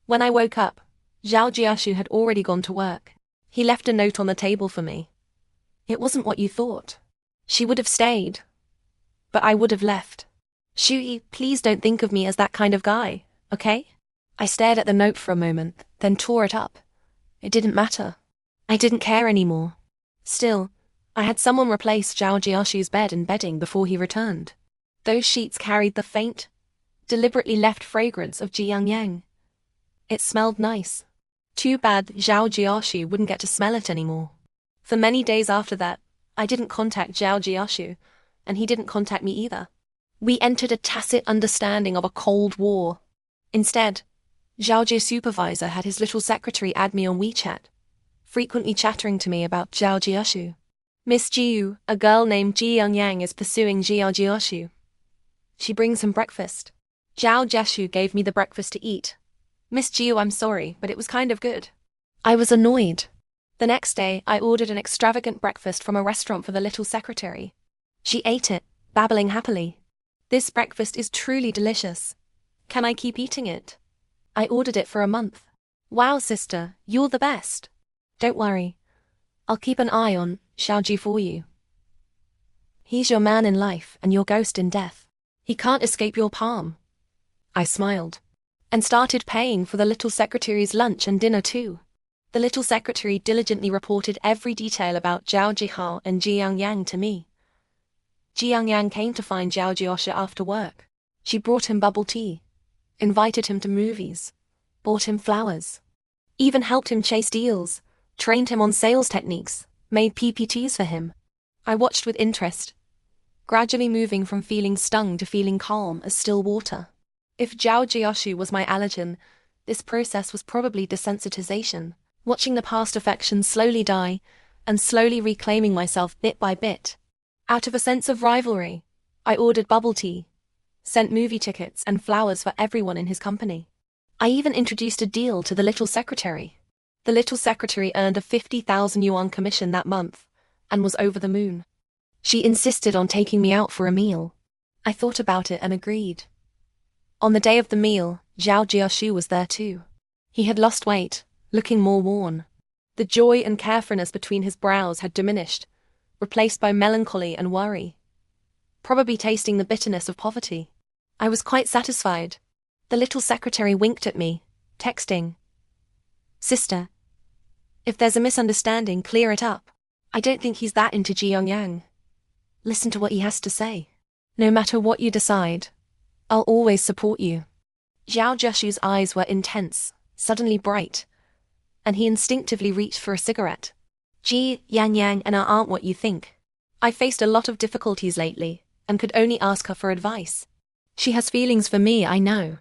When I woke up, Zhao Jiashu had already gone to work. He left a note on the table for me. It wasn't what you thought. She would have stayed. But I would have left. Shui, please don't think of me as that kind of guy, okay? I stared at the note for a moment, then tore it up. It didn't matter. I didn't care anymore. Still, I had someone replace Zhao Jiashu's bed and bedding before he returned. Those sheets carried the faint, deliberately left fragrance of Ji Youngyang. It smelled nice. Too bad Zhao Jiashu wouldn't get to smell it anymore. For many days after that, I didn't contact Zhao Jiashu, and he didn't contact me either. We entered a tacit understanding of a cold war. Instead, Zhao Ji's supervisor had his little secretary add me on WeChat, frequently chattering to me about Zhao Jiashu. Miss Jiu, a girl named Ji Youngyang, is pursuing Zhao Jiashu. She brings him breakfast. Zhao Jiashu gave me the breakfast to eat. Miss Jiu, I'm sorry, but it was kind of good. I was annoyed. The next day, I ordered an extravagant breakfast from a restaurant for the little secretary. She ate it, babbling happily. This breakfast is truly delicious. Can I keep eating it? I ordered it for a month. Wow, sister, you're the best. Don't worry. I'll keep an eye on Xiaoji for you. He's your man in life and your ghost in death. He can't escape your palm. I smiled, and started paying for the little secretary's lunch and dinner too. The little secretary diligently reported every detail about Zhao Jihao and Ji Youngyang to me. Ji Youngyang came to find Zhao Jiashu after work. She brought him bubble tea, invited him to movies, bought him flowers, even helped him chase deals, trained him on sales techniques, made PPTs for him. I watched with interest, gradually moving from feeling stung to feeling calm as still water. If Zhao Jiashu was my allergen, this process was probably desensitization. Watching the past affection slowly die, and slowly reclaiming myself bit by bit. Out of a sense of rivalry, I ordered bubble tea, sent movie tickets and flowers for everyone in his company. I even introduced a deal to the little secretary. The little secretary earned a 50,000 yuan commission that month, and was over the moon. She insisted on taking me out for a meal. I thought about it and agreed. On the day of the meal, Zhao Jiashu was there too. He had lost weight, looking more worn. The joy and carefreeness between his brows had diminished, replaced by melancholy and worry, probably tasting the bitterness of poverty. I was quite satisfied. The little secretary winked at me, texting, "Sister, if there's a misunderstanding, clear it up. I don't think he's that into Ji Yongyang. Listen to what he has to say. No matter what you decide, I'll always support you." Zhao Jiashu's eyes were intense, suddenly bright, and he instinctively reached for a cigarette. "Ji Yangyang and I aren't what you think. I faced a lot of difficulties lately, and could only ask her for advice. She has feelings for me, I know,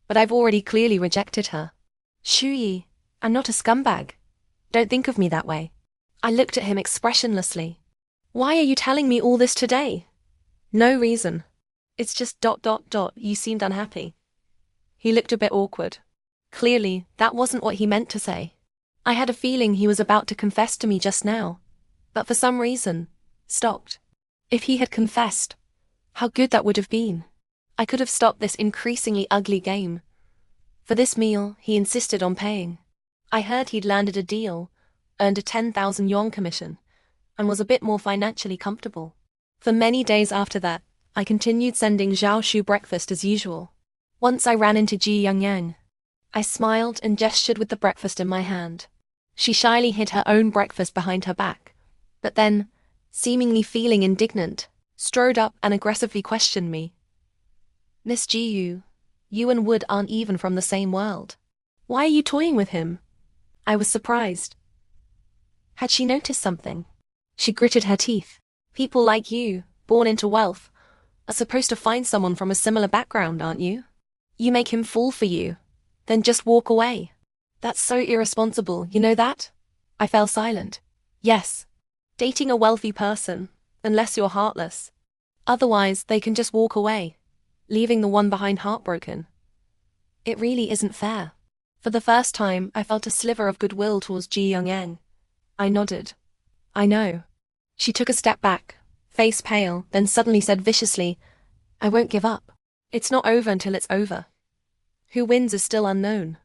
but I've already clearly rejected her. Shu Yi, I'm not a scumbag. Don't think of me that way." I looked at him expressionlessly. "Why are you telling me all this today?" "No reason. It's just ... you seemed unhappy." He looked a bit awkward. Clearly, that wasn't what he meant to say. I had a feeling he was about to confess to me just now, but for some reason, stopped. If he had confessed, how good that would have been. I could have stopped this increasingly ugly game. For this meal, he insisted on paying. I heard he'd landed a deal, earned a 10,000 yuan commission, and was a bit more financially comfortable. For many days after that, I continued sending Zhao Shu breakfast as usual. Once I ran into Ji Yangyang. I smiled and gestured with the breakfast in my hand. She shyly hid her own breakfast behind her back, but then, seemingly feeling indignant, strode up and aggressively questioned me. "Miss Ji Yu, you and Wood aren't even from the same world. Why are you toying with him?" I was surprised. Had she noticed something? She gritted her teeth. "People like you, born into wealth, are supposed to find someone from a similar background, aren't you? You make him fall for you, then just walk away. That's so irresponsible, you know that?" I fell silent. Yes. Dating a wealthy person, unless you're heartless. Otherwise, they can just walk away, leaving the one behind heartbroken. It really isn't fair. For the first time, I felt a sliver of goodwill towards Ji Yongyang. I nodded. "I know." She took a step back, face pale, then suddenly said viciously, "I won't give up. It's not over until it's over. Who wins is still unknown."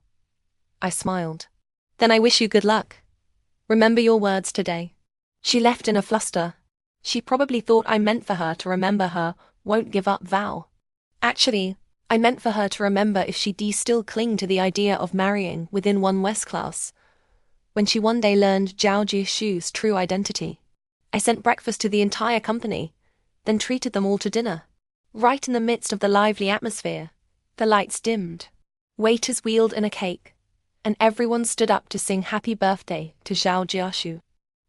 I smiled. "Then I wish you good luck. Remember your words today." She left in a fluster. She probably thought I meant for her to remember her won't give up vow. Actually, I meant for her to remember if she still cling to the idea of marrying within one West class. When she one day learned Zhao Jiashu's true identity, I sent breakfast to the entire company, then treated them all to dinner. Right in the midst of the lively atmosphere, the lights dimmed. Waiters wheeled in a cake, and everyone stood up to sing happy birthday to Zhao Jiashu.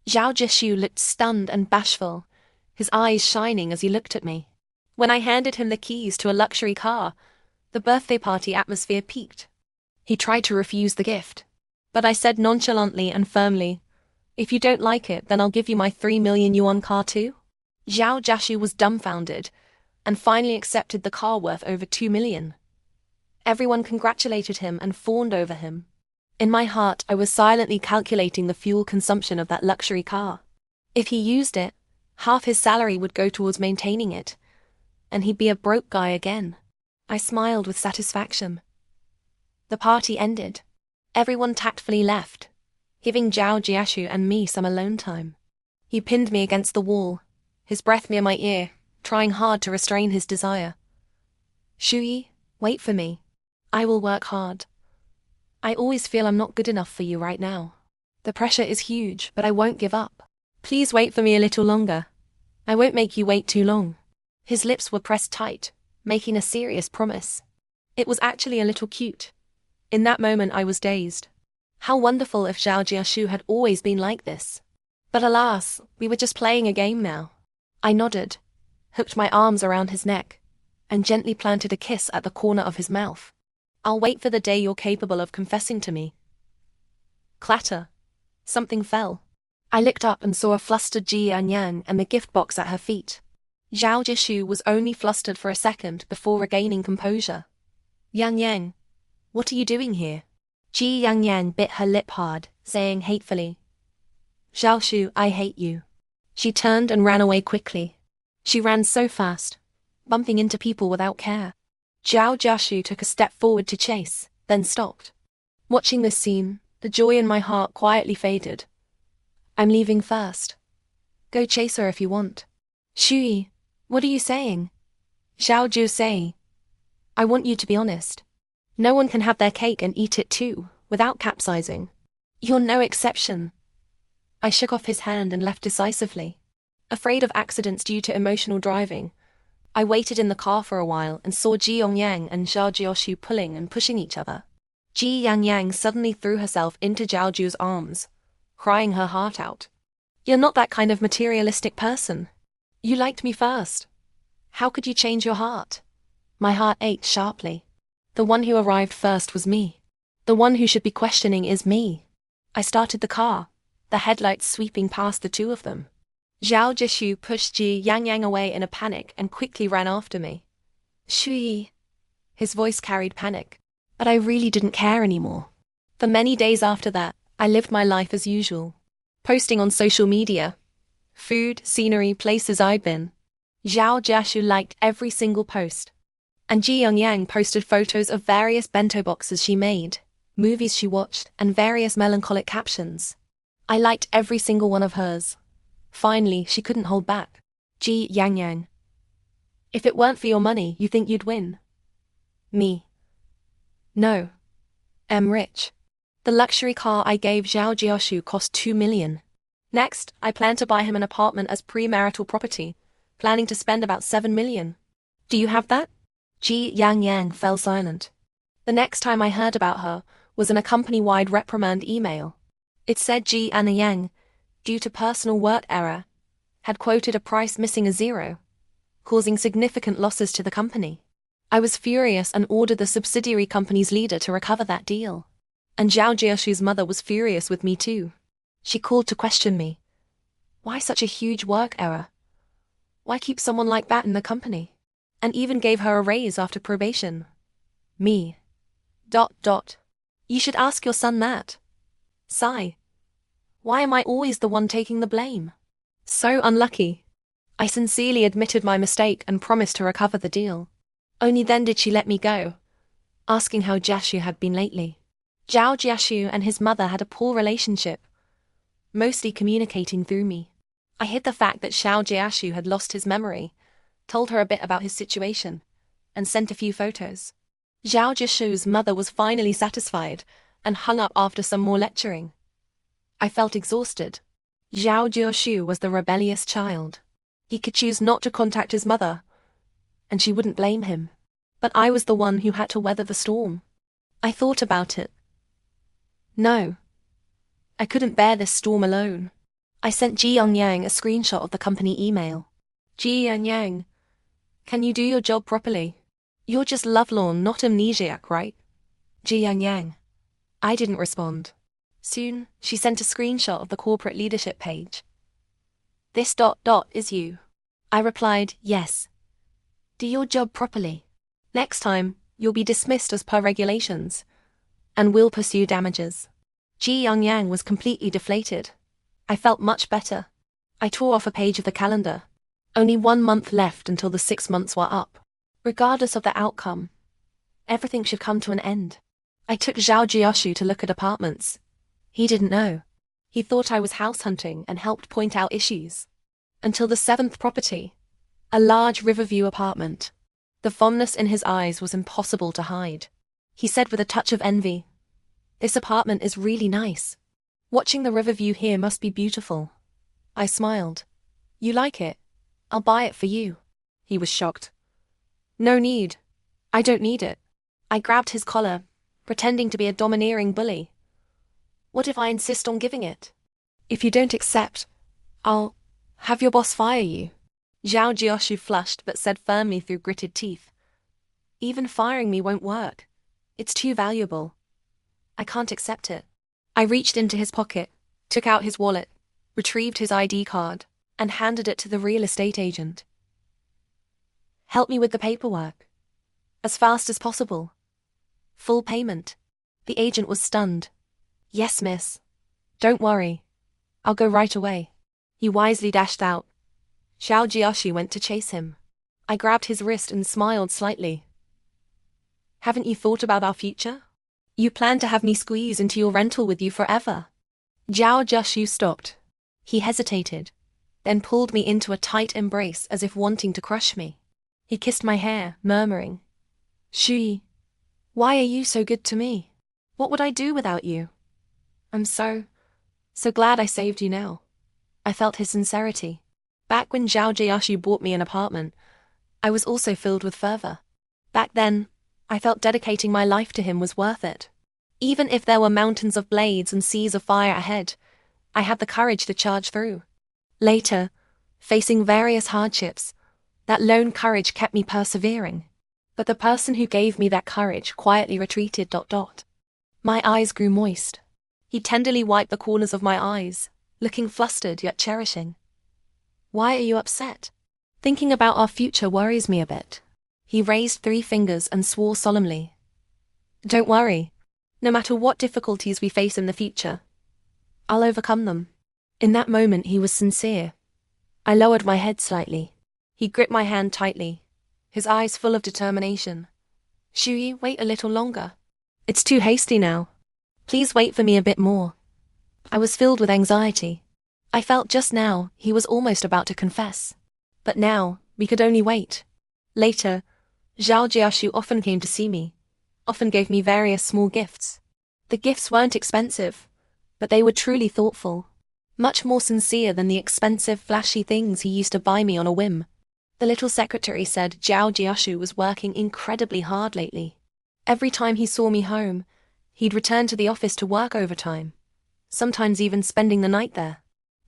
Zhao Jiashu looked stunned and bashful, his eyes shining as he looked at me. When I handed him the keys to a luxury car, the birthday party atmosphere peaked. He tried to refuse the gift, but I said nonchalantly and firmly, "If you don't like it, then I'll give you my 3 million yuan car too." Zhao Jiashu was dumbfounded, and finally accepted the car worth over 2 million. Everyone congratulated him and fawned over him. In my heart, I was silently calculating the fuel consumption of that luxury car. If he used it, half his salary would go towards maintaining it, and he'd be a broke guy again. I smiled with satisfaction. The party ended. Everyone tactfully left, giving Zhao Jiashu and me some alone time. He pinned me against the wall, his breath near my ear, trying hard to restrain his desire. "Shuyi, wait for me. I will work hard. I always feel I'm not good enough for you right now. The pressure is huge, but I won't give up. Please wait for me a little longer. I won't make you wait too long." His lips were pressed tight, making a serious promise. It was actually a little cute. In that moment I was dazed. How wonderful if Zhao Jiashu had always been like this. But alas, we were just playing a game now. I nodded, hooked my arms around his neck, and gently planted a kiss at the corner of his mouth. "I'll wait for the day you're capable of confessing to me." Clatter. Something fell. I looked up and saw a flustered Ji Yang and the gift box at her feet. Zhao Jishu was only flustered for a second before regaining composure. Yang, what are you doing here? Ji Yang bit her lip hard, saying hatefully, Zhao Shu, I hate you. She turned and ran away quickly. She ran so fast, bumping into people without care. Zhao Jiashu took a step forward to chase, then stopped. Watching this scene, the joy in my heart quietly faded. I'm leaving first. Go chase her if you want. Shui, what are you saying? Zhao Jiu say. I want you to be honest. No one can have their cake and eat it too, without capsizing. You're no exception. I shook off his hand and left decisively. Afraid of accidents due to emotional driving, I waited in the car for a while and saw Ji Yongyang and Zhao Jioshu pulling and pushing each other. Ji Yangyang suddenly threw herself into Zhao Jiu's arms, crying her heart out. You're not that kind of materialistic person. You liked me first. How could you change your heart? My heart ached sharply. The one who arrived first was me. The one who should be questioning is me. I started the car, the headlights sweeping past the two of them. Zhao Jishu pushed Ji Yangyang away in a panic and quickly ran after me. Shui. His voice carried panic. But I really didn't care anymore. For many days after that, I lived my life as usual, posting on social media. Food, scenery, places I'd been. Zhao Jiashu liked every single post. And Ji Yongyang posted photos of various bento boxes she made, movies she watched, and various melancholic captions. I liked every single one of hers. Finally, she couldn't hold back. Ji Yangyang. If it weren't for your money, you think you'd win? Me. No. I'm rich. The luxury car I gave Zhao Jioshu cost 2 million. Next, I plan to buy him an apartment as premarital property, planning to spend about 7 million. Do you have that? Ji Yangyang fell silent. The next time I heard about her was in a company-wide reprimand email. It said Ji Anyang, due to personal work error, had quoted a price missing a zero, causing significant losses to the company. I was furious and ordered the subsidiary company's leader to recover that deal. And Zhao Jioshu's mother was furious with me too. She called to question me. Why such a huge work error? Why keep someone like that in the company? And even gave her a raise after probation. Me. ... You should ask your son that. Sigh. Why am I always the one taking the blame? So unlucky. I sincerely admitted my mistake and promised to recover the deal. Only then did she let me go, asking how Jiashu had been lately. Zhao Jiashu and his mother had a poor relationship, mostly communicating through me. I hid the fact that Zhao Jiashu had lost his memory, told her a bit about his situation, and sent a few photos. Zhao Jiashu's mother was finally satisfied and hung up after some more lecturing. I felt exhausted. Zhao Jiashu was the rebellious child. He could choose not to contact his mother, and she wouldn't blame him. But I was the one who had to weather the storm. I thought about it. No. I couldn't bear this storm alone. I sent Ji Yongyang a screenshot of the company email. Ji Yongyang, can you do your job properly? You're just lovelorn, not amnesiac, right? Ji Yongyang. I didn't respond. Soon, she sent a screenshot of the corporate leadership page. This ... is you. I replied, yes. Do your job properly. Next time, you'll be dismissed as per regulations, and will pursue damages. Ji Yongyang was completely deflated. I felt much better. I tore off a page of the calendar. Only 1 month left until the 6 months were up. Regardless of the outcome, everything should come to an end. I took Zhao Jioshu to look at apartments. He didn't know. He thought I was house hunting and helped point out issues. Until the 7th property, a large Riverview apartment. The fondness in his eyes was impossible to hide. He said with a touch of envy, "This apartment is really nice. Watching the Riverview here must be beautiful." I smiled. "You like it? I'll buy it for you." He was shocked. "No need. I don't need it." I grabbed his collar, pretending to be a domineering bully. "What if I insist on giving it? If you don't accept, I'll have your boss fire you." Zhao Jioshu flushed but said firmly through gritted teeth, "Even firing me won't work. It's too valuable. I can't accept it." I reached into his pocket, took out his wallet, retrieved his ID card, and handed it to the real estate agent. Help me with the paperwork. As fast as possible. Full payment. The agent was stunned. Yes, miss. Don't worry. I'll go right away. He wisely dashed out. Xiao Jiaxu went to chase him. I grabbed his wrist and smiled slightly. Haven't you thought about our future? You plan to have me squeeze into your rental with you forever. Xiao Jiaxu stopped. He hesitated, then pulled me into a tight embrace as if wanting to crush me. He kissed my hair, murmuring, Shui, why are you so good to me? What would I do without you? I'm so glad I saved you now. I felt his sincerity. Back when Xiao Jiaxu bought me an apartment, I was also filled with fervor. Back then, I felt dedicating my life to him was worth it. Even if there were mountains of blades and seas of fire ahead, I had the courage to charge through. Later, facing various hardships, that lone courage kept me persevering. But the person who gave me that courage quietly retreated. My eyes grew moist. He tenderly wiped the corners of my eyes, looking flustered yet cherishing. Why are you upset? Thinking about our future worries me a bit. He raised 3 fingers and swore solemnly. Don't worry. No matter what difficulties we face in the future, I'll overcome them. In that moment he was sincere. I lowered my head slightly. He gripped my hand tightly, his eyes full of determination. Shui, wait a little longer. It's too hasty now. Please wait for me a bit more. I was filled with anxiety. I felt just now he was almost about to confess. But now, we could only wait. Later, Xiao Jiaxu often came to see me, often gave me various small gifts. The gifts weren't expensive, but they were truly thoughtful, much more sincere than the expensive, flashy things he used to buy me on a whim. The little secretary said Xiao Jiaxu was working incredibly hard lately. Every time he saw me home, he'd return to the office to work overtime, sometimes even spending the night there.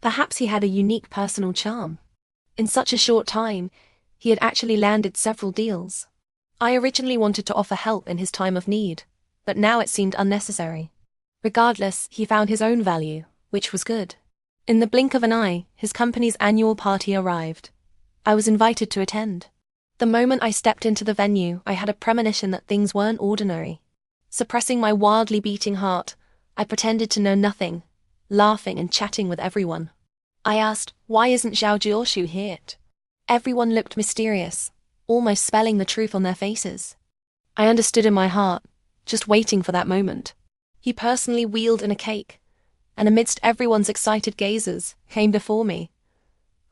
Perhaps he had a unique personal charm. In such a short time, he had actually landed several deals. I originally wanted to offer help in his time of need, but now it seemed unnecessary. Regardless, he found his own value, which was good. In the blink of an eye, his company's annual party arrived. I was invited to attend. The moment I stepped into the venue, I had a premonition that things weren't ordinary. Suppressing my wildly beating heart, I pretended to know nothing, laughing and chatting with everyone. I asked, why isn't Xiao Jiaxu here? Everyone looked mysterious, almost spelling the truth on their faces. I understood in my heart, just waiting for that moment. He personally wheeled in a cake, and amidst everyone's excited gazes, came before me,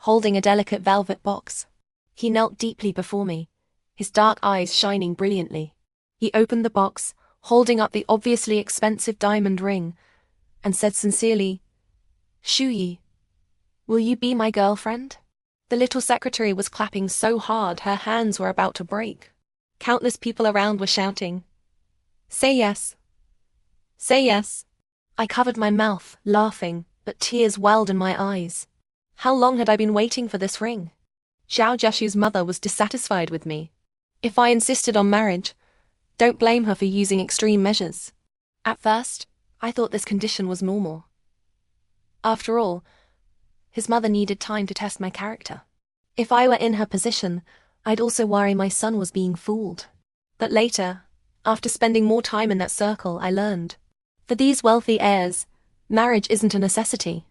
holding a delicate velvet box. He knelt deeply before me, his dark eyes shining brilliantly. He opened the box, holding up the obviously expensive diamond ring, and said sincerely, Shuyi, will you be my girlfriend? The little secretary was clapping so hard her hands were about to break. Countless people around were shouting, Say yes. Say yes. I covered my mouth, laughing, but tears welled in my eyes. How long had I been waiting for this ring? Xiao Jiaxu's mother was dissatisfied with me. If I insisted on marriage, don't blame her for using extreme measures. At first, I thought this condition was normal. After all, his mother needed time to test my character. If I were in her position, I'd also worry my son was being fooled. But later, after spending more time in that circle, I learned. For these wealthy heirs, marriage isn't a necessity,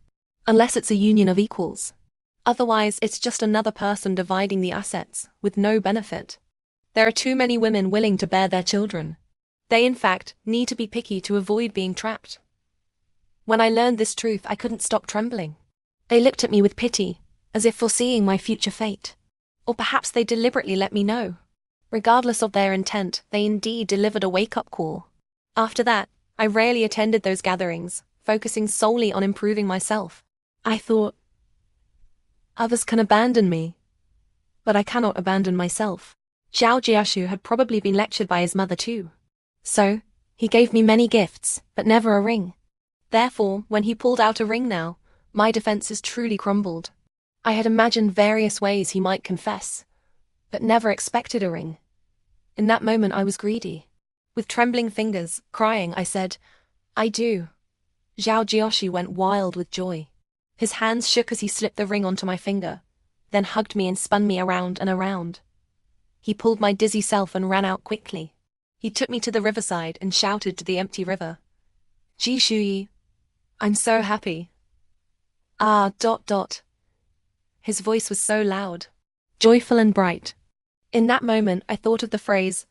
unless it's a union of equals. Otherwise, it's just another person dividing the assets, with no benefit. There are too many women willing to bear their children. They, in fact, need to be picky to avoid being trapped. When I learned this truth, I couldn't stop trembling. They looked at me with pity, as if foreseeing my future fate. Or perhaps they deliberately let me know. Regardless of their intent, they indeed delivered a wake-up call. After that, I rarely attended those gatherings, focusing solely on improving myself. I thought, others can abandon me, but I cannot abandon myself. Xiao Jiaxu had probably been lectured by his mother too. So, he gave me many gifts, but never a ring. Therefore, when he pulled out a ring now, my defenses truly crumbled. I had imagined various ways he might confess, but never expected a ring. In that moment I was greedy. With trembling fingers, crying, I said, I do. Xiao Jiaxu went wild with joy. His hands shook as he slipped the ring onto my finger, then hugged me and spun me around and around. He pulled my dizzy self and ran out quickly. He took me to the riverside and shouted to the empty river. "Ji Shuyi, I'm so happy. Ah. His voice was so loud, joyful and bright. In that moment I thought of the phrase,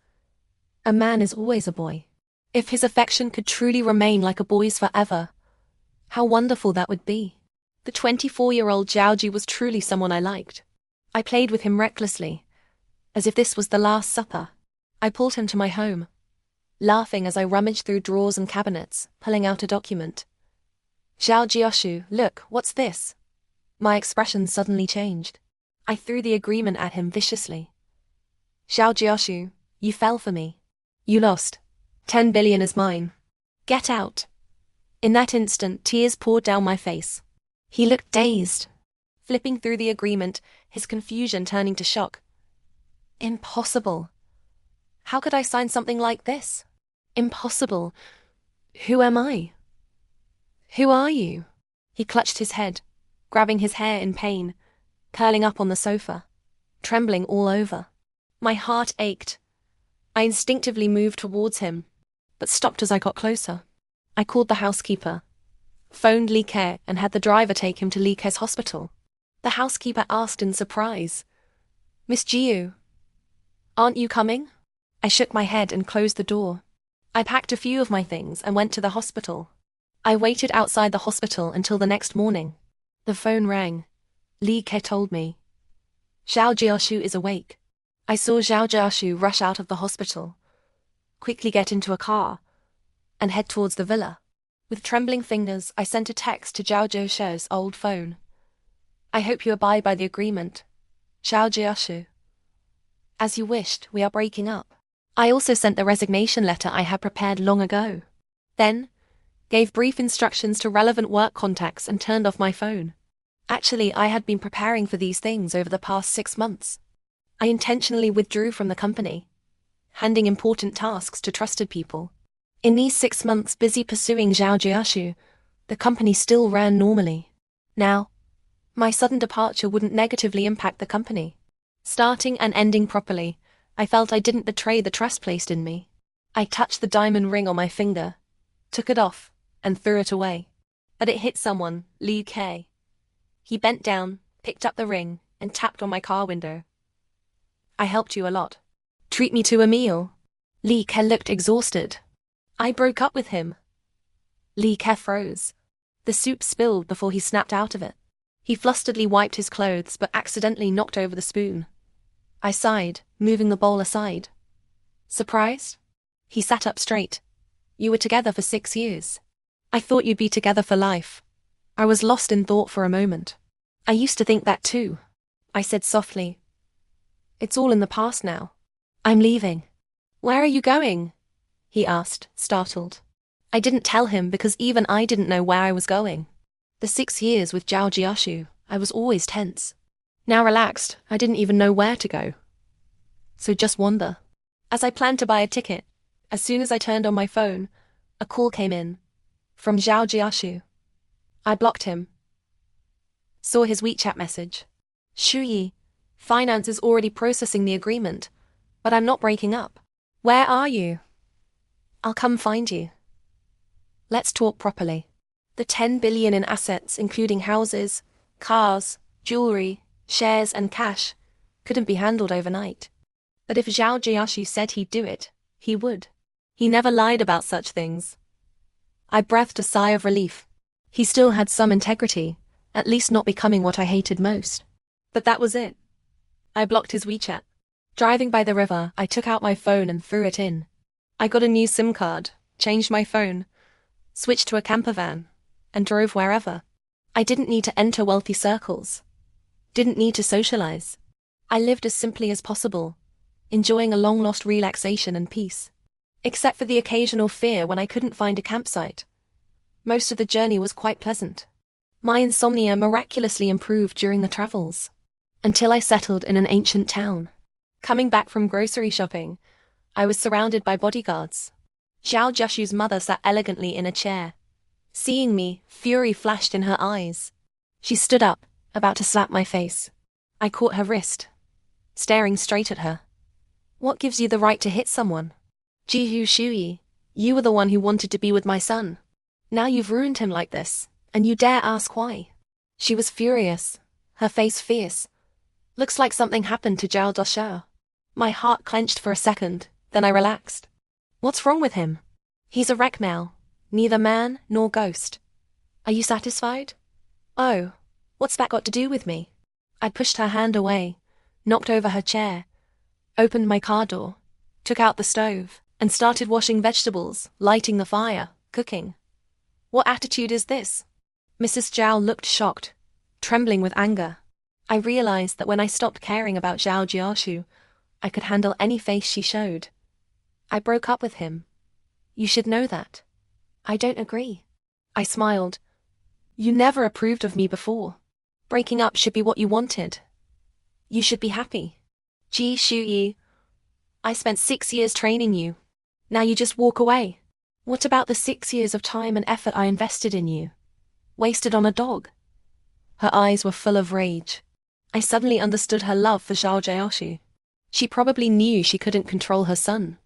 "A man is always a boy." If his affection could truly remain like a boy's forever, how wonderful that would be. The 24-year-old Zhaoji was truly someone I liked. I played with him recklessly, as if this was the last supper. I pulled him to my home, laughing as I rummaged through drawers and cabinets, pulling out a document. "Zhao Jioshu, look, what's this?" My expression suddenly changed. I threw the agreement at him viciously. "Zhao Jioshu, you fell for me. You lost. 10 billion is mine. Get out." In that instant, tears poured down my face. He looked dazed, flipping through the agreement, his confusion turning to shock. Impossible. How could I sign something like this? Impossible. Who am I? Who are you? He clutched his head, grabbing his hair in pain, curling up on the sofa, trembling all over. My heart ached. I instinctively moved towards him, but stopped as I got closer. I called the housekeeper, phoned Li Ke and had the driver take him to Li Ke's hospital. The housekeeper asked in surprise, "Miss Jiu, aren't you coming?" I shook my head and closed the door. I packed a few of my things and went to the hospital. I waited outside the hospital until the next morning. The phone rang. Li Ke told me, "Zhao Jioshu is awake." I saw Zhao Jioshu rush out of the hospital, quickly get into a car, and head towards the villa. With trembling fingers, I sent a text to Zhao Jioshu's old phone. "I hope you abide by the agreement. Zhao Jioshu. As you wished, we are breaking up." I also sent the resignation letter I had prepared long ago. Then, gave brief instructions to relevant work contacts and turned off my phone. Actually, I had been preparing for these things over the past 6 months. I intentionally withdrew from the company, handing important tasks to trusted people. In these 6 months busy pursuing Zhao Jioshu, the company still ran normally. Now, my sudden departure wouldn't negatively impact the company. Starting and ending properly, I felt I didn't betray the trust placed in me. I touched the diamond ring on my finger, took it off, and threw it away. But it hit someone, Li Ke. He bent down, picked up the ring, and tapped on my car window. "I helped you a lot. Treat me to a meal." Li Ke looked exhausted. "I broke up with him." Li Ke froze. The soup spilled before he snapped out of it. He flusteredly wiped his clothes but accidentally knocked over the spoon. I sighed, moving the bowl aside. "Surprised?" He sat up straight. "You were together for 6 years. I thought you'd be together for life." I was lost in thought for a moment. "I used to think that too," I said softly. "It's all in the past now. I'm leaving." "Where are you going?" he asked, startled. I didn't tell him because even I didn't know where I was going. The 6 years with Zhao Jioshu, I was always tense. Now relaxed, I didn't even know where to go. So just wander. As I planned to buy a ticket, as soon as I turned on my phone, a call came in. From Zhao Jioshu. I blocked him. Saw his WeChat message. "Shuyi, finance is already processing the agreement, but I'm not breaking up. Where are you? I'll come find you. Let's talk properly." The 10 billion in assets, including houses, cars, jewelry, shares and cash, couldn't be handled overnight. But if Zhao Jioshu said he'd do it, he would. He never lied about such things. I breathed a sigh of relief. He still had some integrity, at least not becoming what I hated most. But that was it. I blocked his WeChat. Driving by the river, I took out my phone and threw it in. I got a new SIM card, changed my phone, switched to a camper van, and drove wherever. I didn't need to enter wealthy circles. Didn't need to socialize. I lived as simply as possible, enjoying a long-lost relaxation and peace. Except for the occasional fear when I couldn't find a campsite. Most of the journey was quite pleasant. My insomnia miraculously improved during the travels. Until I settled in an ancient town. Coming back from grocery shopping, I was surrounded by bodyguards. Zhao Jioshu's mother sat elegantly in a chair. Seeing me, fury flashed in her eyes. She stood up, about to slap my face. I caught her wrist, staring straight at her. What gives you the right to hit someone? Jihu Shuyi, you were the one who wanted to be with my son. Now you've ruined him like this, and you dare ask why? She was furious, her face fierce. Looks like something happened to Zhao Doshao. My heart clenched for a second, then I relaxed. What's wrong with him? He's a wreck now, neither man nor ghost. Are you satisfied? Oh, what's that got to do with me? I pushed her hand away, knocked over her chair, opened my car door, took out the stove, and started washing vegetables, lighting the fire, cooking. What attitude is this? Mrs. Zhao looked shocked, trembling with anger. I realized that when I stopped caring about Zhao Jiaoshu, I could handle any face she showed. I broke up with him. You should know that. I don't agree. I smiled. You never approved of me before. Breaking up should be what you wanted. You should be happy. Ji Shuyi, I spent 6 years training you. Now you just walk away. What about the 6 years of time and effort I invested in you? Wasted on a dog? Her eyes were full of rage. I suddenly understood her love for Zhao Jiaoshu. She probably knew she couldn't control her son.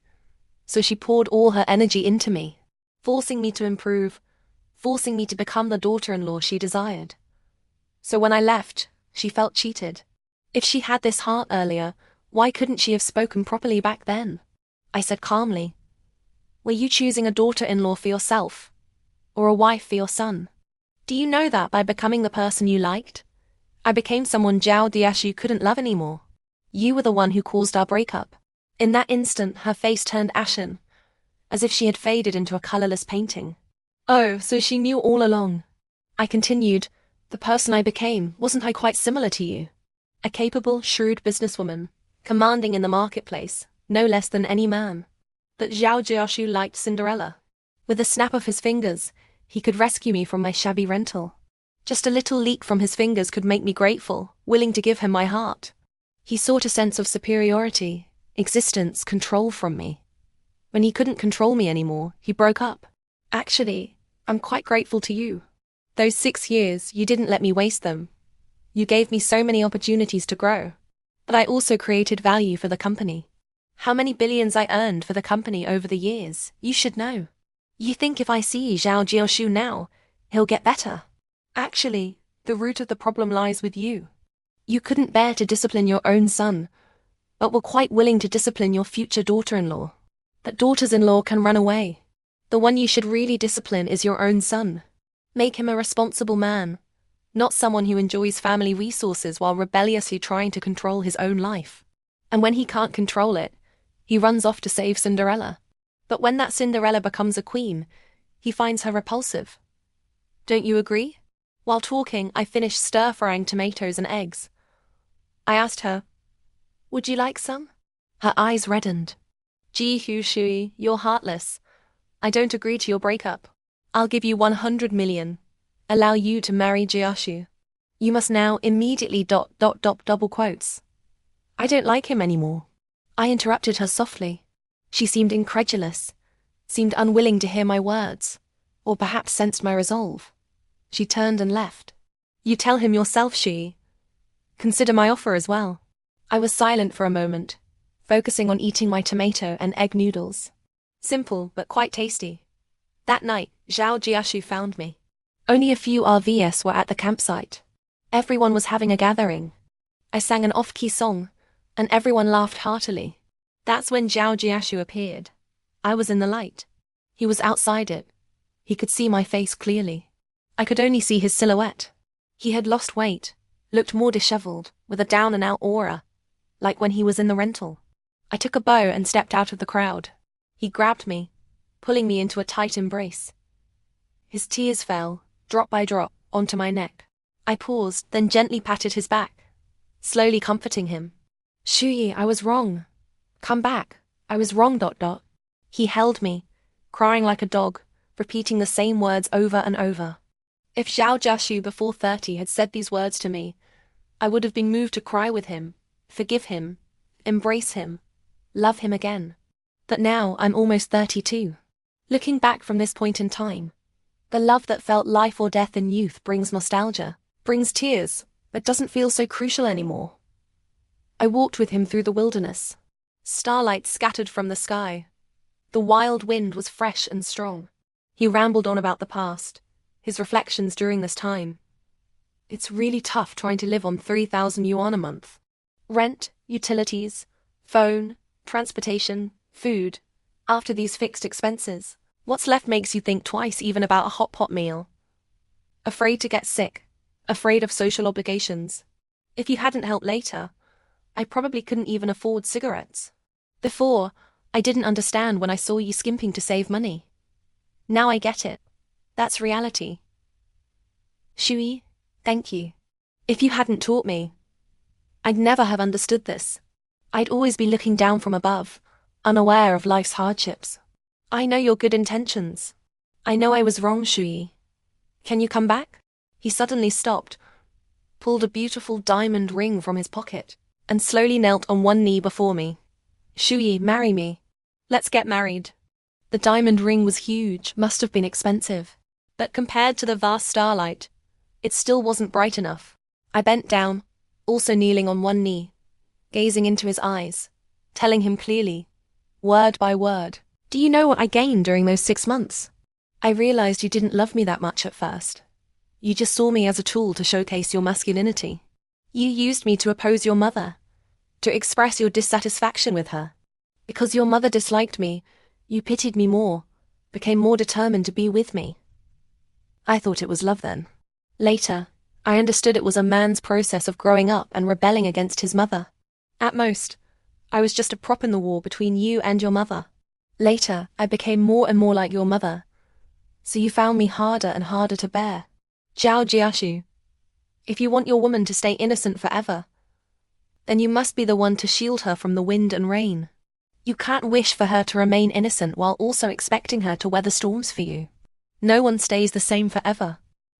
So she poured all her energy into me, forcing me to improve, forcing me to become the daughter-in-law she desired. So when I left, she felt cheated. If she had this heart earlier, why couldn't she have spoken properly back then? I said calmly, were you choosing a daughter-in-law for yourself? Or a wife for your son? Do you know that by becoming the person you liked, I became someone Zhao Jiaoshu couldn't love anymore? You were the one who caused our breakup. In that instant, her face turned ashen, as if she had faded into a colorless painting. Oh, so she knew all along. I continued, the person I became, wasn't I quite similar to you? A capable, shrewd businesswoman, commanding in the marketplace, no less than any man. But Zhao Jiaoshu liked Cinderella. With a snap of his fingers, he could rescue me from my shabby rental. Just a little leak from his fingers could make me grateful, willing to give him my heart. He sought a sense of superiority, existence, control from me. When he couldn't control me anymore, he broke up. Actually, I'm quite grateful to you. Those 6 years, you didn't let me waste them. You gave me so many opportunities to grow. But I also created value for the company. How many billions I earned for the company over the years, you should know. You think if I see Zhao Jiaoshu now, he'll get better. Actually, the root of the problem lies with you. You couldn't bear to discipline your own son, but were quite willing to discipline your future daughter-in-law. But daughters-in-law can run away. The one you should really discipline is your own son. Make him a responsible man, not someone who enjoys family resources while rebelliously trying to control his own life. And when he can't control it, he runs off to save Cinderella. But when that Cinderella becomes a queen, he finds her repulsive. Don't you agree? While talking, I finished stir-frying tomatoes and eggs. I asked her, would you like some? Her eyes reddened. Jihu Shui, you're heartless. I don't agree to your breakup. I'll give you 100 million. Allow you to marry Jiaoshu. You must now immediately ... double quotes. I don't like him anymore. I interrupted her softly. She seemed incredulous, seemed unwilling to hear my words, or perhaps sensed my resolve. She turned and left. You tell him yourself, Shui. Consider my offer as well. I was silent for a moment, focusing on eating my tomato and egg noodles. Simple, but quite tasty. That night, Zhao Jiaoshu found me. Only a few RVs were at the campsite. Everyone was having a gathering. I sang an off-key song, and everyone laughed heartily. That's when Zhao Jiaoshu appeared. I was in the light. He was outside it. He could see my face clearly. I could only see his silhouette. He had lost weight, looked more disheveled, with a down-and-out aura, like when he was in the rental. I took a bow and stepped out of the crowd. He grabbed me, pulling me into a tight embrace. His tears fell, drop by drop, onto my neck. I paused, then gently patted his back, slowly comforting him. Shuyi, I was wrong. Come back. I was wrong ... He held me, crying like a dog, repeating the same words over and over. If Zhao Jiaoshu before 30 had said these words to me, I would have been moved to cry with him, forgive him, embrace him, love him again. But now I'm almost 32. Looking back from this point in time, the love that felt life or death in youth brings nostalgia, brings tears, but doesn't feel so crucial anymore. I walked with him through the wilderness. Starlight scattered from the sky. The wild wind was fresh and strong. He rambled on about the past, his reflections during this time. It's really tough trying to live on 3,000 yuan a month. Rent, utilities, phone, transportation, food. After these fixed expenses, what's left makes you think twice even about a hot pot meal. Afraid to get sick, afraid of social obligations. If you hadn't helped later, I probably couldn't even afford cigarettes. Before, I didn't understand when I saw you skimping to save money. Now I get it. That's reality. Shui, thank you. If you hadn't taught me, I'd never have understood this. I'd always be looking down from above, unaware of life's hardships. I know your good intentions. I know I was wrong, Shui. Can you come back? He suddenly stopped, pulled a beautiful diamond ring from his pocket, and slowly knelt on one knee before me. Shui, marry me. Let's get married. The diamond ring was huge, must have been expensive. But compared to the vast starlight, it still wasn't bright enough. I bent down, also kneeling on one knee, gazing into his eyes, telling him clearly, word by word, do you know what I gained during those 6 months? I realized you didn't love me that much at first. You just saw me as a tool to showcase your masculinity. You used me to oppose your mother, to express your dissatisfaction with her. Because your mother disliked me, you pitied me more, became more determined to be with me. I thought it was love then. Later, I understood it was a man's process of growing up and rebelling against his mother. At most, I was just a prop in the war between you and your mother. Later, I became more and more like your mother, so you found me harder and harder to bear. Zhao Jiashu, if you want your woman to stay innocent forever, then you must be the one to shield her from the wind and rain. You can't wish for her to remain innocent while also expecting her to weather storms for you. No one stays the same forever.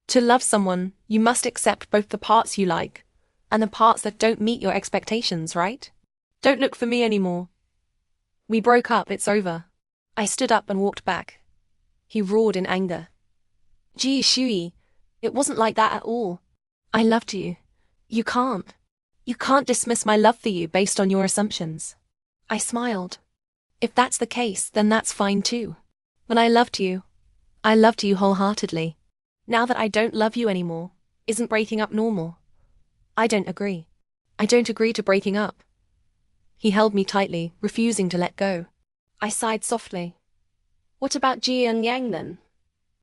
To love someone, you must accept both the parts you like and the parts that don't meet your expectations, right? Don't look for me anymore. We broke up, it's over. I stood up and walked back. He roared in anger. Gee, Shui, it wasn't like that at all. I loved you. You can't dismiss my love for you based on your assumptions. I smiled. If that's the case, then that's fine too. When I loved you wholeheartedly. Now that I don't love you anymore, isn't breaking up normal? I don't agree. I don't agree to breaking up. He held me tightly, refusing to let go. I sighed softly. What about Ji and Yang then?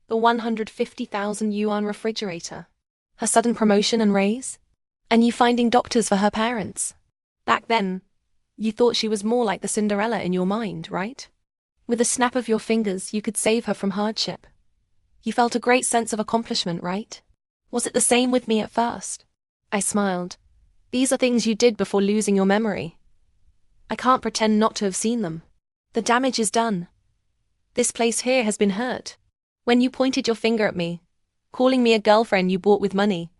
The 150,000 yuan refrigerator? Her sudden promotion and raise? And you finding doctors for her parents? Back then, you thought she was more like the Cinderella in your mind, right? With a snap of your fingers, you could save her from hardship. You felt a great sense of accomplishment, right? Was it the same with me at first? I smiled. These are things you did before losing your memory. I can't pretend not to have seen them. The damage is done. This place here has been hurt. When you pointed your finger at me, calling me a girlfriend you bought with money,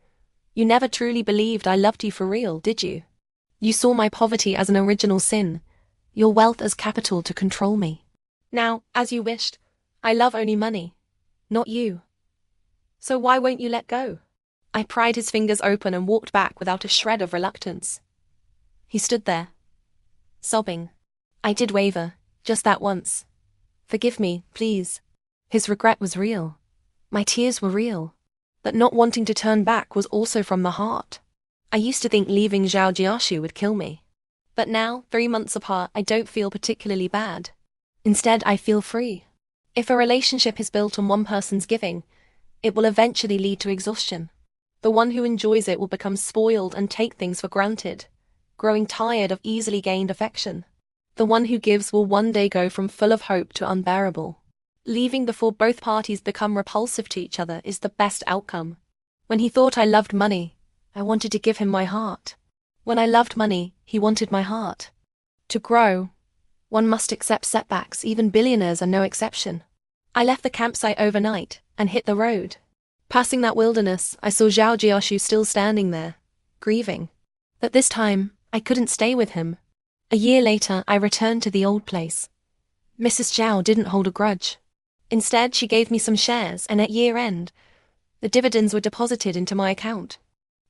you never truly believed I loved you for real, did you? You saw my poverty as an original sin, your wealth as capital to control me. Now, as you wished, I love only money, not you. So why won't you let go? I pried his fingers open and walked back without a shred of reluctance. He stood there, sobbing. I did waver, just that once. Forgive me, please. His regret was real. My tears were real. But not wanting to turn back was also from the heart. I used to think leaving Zhao Jiashu would kill me. But now, 3 months apart, I don't feel particularly bad. Instead, I feel free. If a relationship is built on one person's giving, it will eventually lead to exhaustion. The one who enjoys it will become spoiled and take things for granted, growing tired of easily gained affection. The one who gives will one day go from full of hope to unbearable. Leaving before both parties become repulsive to each other is the best outcome. When he thought I loved money, I wanted to give him my heart. When I loved money, he wanted my heart. To grow, one must accept setbacks, even billionaires are no exception. I left the campsite overnight and hit the road. Passing that wilderness, I saw Zhao Jiashu still standing there, grieving. But this time, I couldn't stay with him. A year later, I returned to the old place. Mrs. Zhao didn't hold a grudge. Instead, she gave me some shares, and at year end, the dividends were deposited into my account.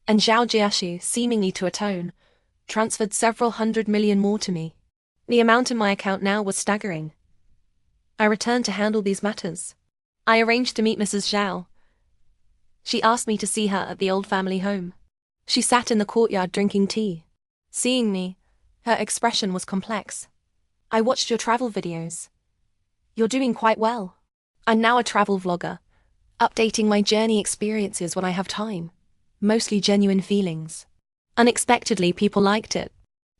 And Zhao Jiaxu, seemingly to atone, transferred several hundred million more to me. The amount in my account now was staggering. I returned to handle these matters. I arranged to meet Mrs. Zhao. She asked me to see her at the old family home. She sat in the courtyard drinking tea. Seeing me, her expression was complex. I watched your travel videos. You're doing quite well. I'm now a travel vlogger, updating my journey experiences when I have time. Mostly genuine feelings. Unexpectedly, people liked it.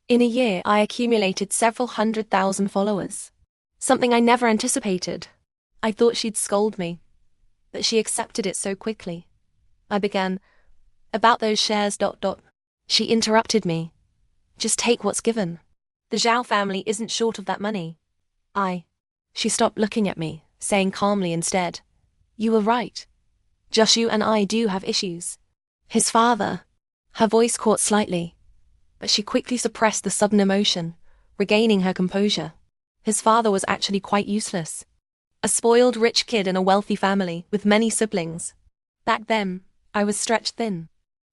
In a year, I accumulated several 100,000 followers. Something I never anticipated. I thought she'd scold me, but she accepted it so quickly. I began, about those shares. She interrupted me. Just take what's given. The Zhao family isn't short of that money. She stopped looking at me, saying calmly instead, you were right. Jiaxu and I do have issues. His father. Her voice caught slightly, but she quickly suppressed the sudden emotion, regaining her composure. His father was actually quite useless. A spoiled rich kid in a wealthy family with many siblings. Back then, I was stretched thin.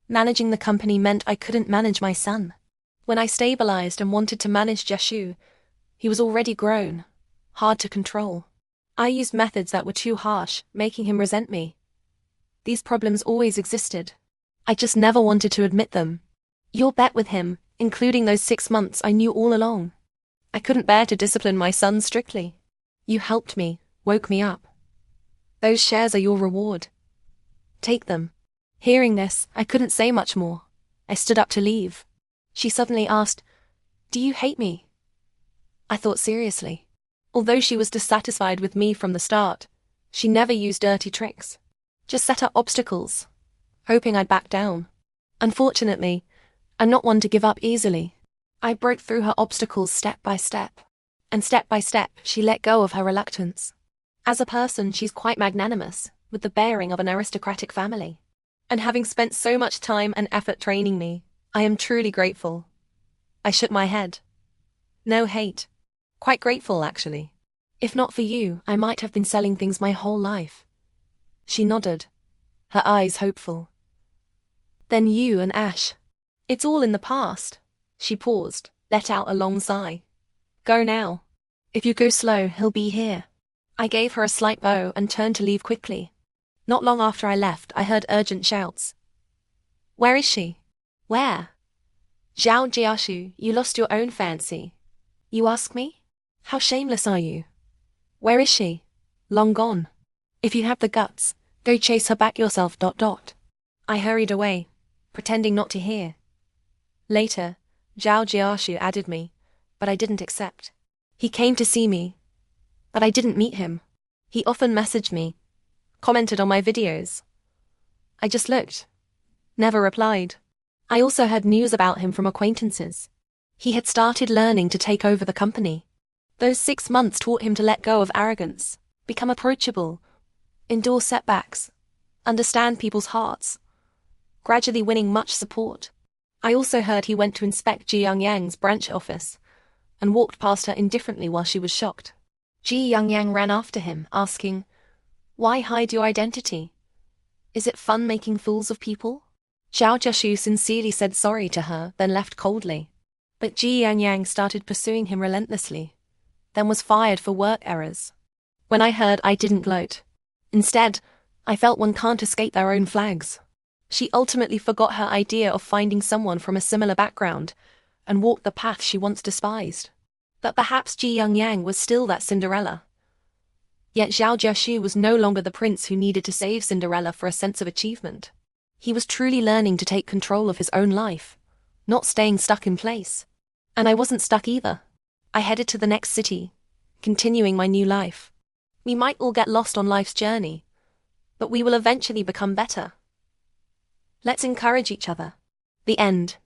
Managing the company meant I couldn't manage my son. When I stabilized and wanted to manage Jiaxu, he was already grown, hard to control. I used methods that were too harsh, making him resent me. These problems always existed. I just never wanted to admit them. Your bet with him, including those 6 months, I knew all along. I couldn't bear to discipline my son strictly. You helped me, woke me up. Those shares are your reward. Take them. Hearing this, I couldn't say much more. I stood up to leave. She suddenly asked, do you hate me? I thought seriously. Although she was dissatisfied with me from the start, she never used dirty tricks. Just set up obstacles, hoping I'd back down. Unfortunately, I'm not one to give up easily. I broke through her obstacles step by step. And step by step, she let go of her reluctance. As a person, she's quite magnanimous, with the bearing of an aristocratic family. And having spent so much time and effort training me, I am truly grateful. I shook my head. No hate. Quite grateful, actually. If not for you, I might have been selling things my whole life. She nodded, her eyes hopeful. Then you and Ash. It's all in the past. She paused, let out a long sigh. Go now. If you go slow, he'll be here. I gave her a slight bow and turned to leave quickly. Not long after I left, I heard urgent shouts. Where is she? Where? Zhao Jiaxu, you lost your own fiancé. You ask me? How shameless are you? Where is she? Long gone. If you have the guts, go chase her back yourself. I hurried away, pretending not to hear. Later, Zhao Jiaxu added me, but I didn't accept. He came to see me, but I didn't meet him. He often messaged me, commented on my videos. I just looked, never replied. I also heard news about him from acquaintances. He had started learning to take over the company. Those 6 months taught him to let go of arrogance, become approachable, endure setbacks, understand people's hearts, gradually winning much support. I also heard he went to inspect Ji Yangyang's branch office and walked past her indifferently while she was shocked. Ji Yangyang ran after him, asking, why hide your identity? Is it fun making fools of people? Zhao Jiaxu sincerely said sorry to her, then left coldly. But Ji Yangyang started pursuing him relentlessly, then was fired for work errors. When I heard, I didn't gloat. Instead, I felt one can't escape their own flags. She ultimately forgot her idea of finding someone from a similar background and walked the path she once despised. But perhaps Ji Yangyang was still that Cinderella. Yet Zhao Jiaxu was no longer the prince who needed to save Cinderella for a sense of achievement. He was truly learning to take control of his own life, not staying stuck in place. And I wasn't stuck either. I headed to the next city, continuing my new life. We might all get lost on life's journey, but we will eventually become better. Let's encourage each other. The end.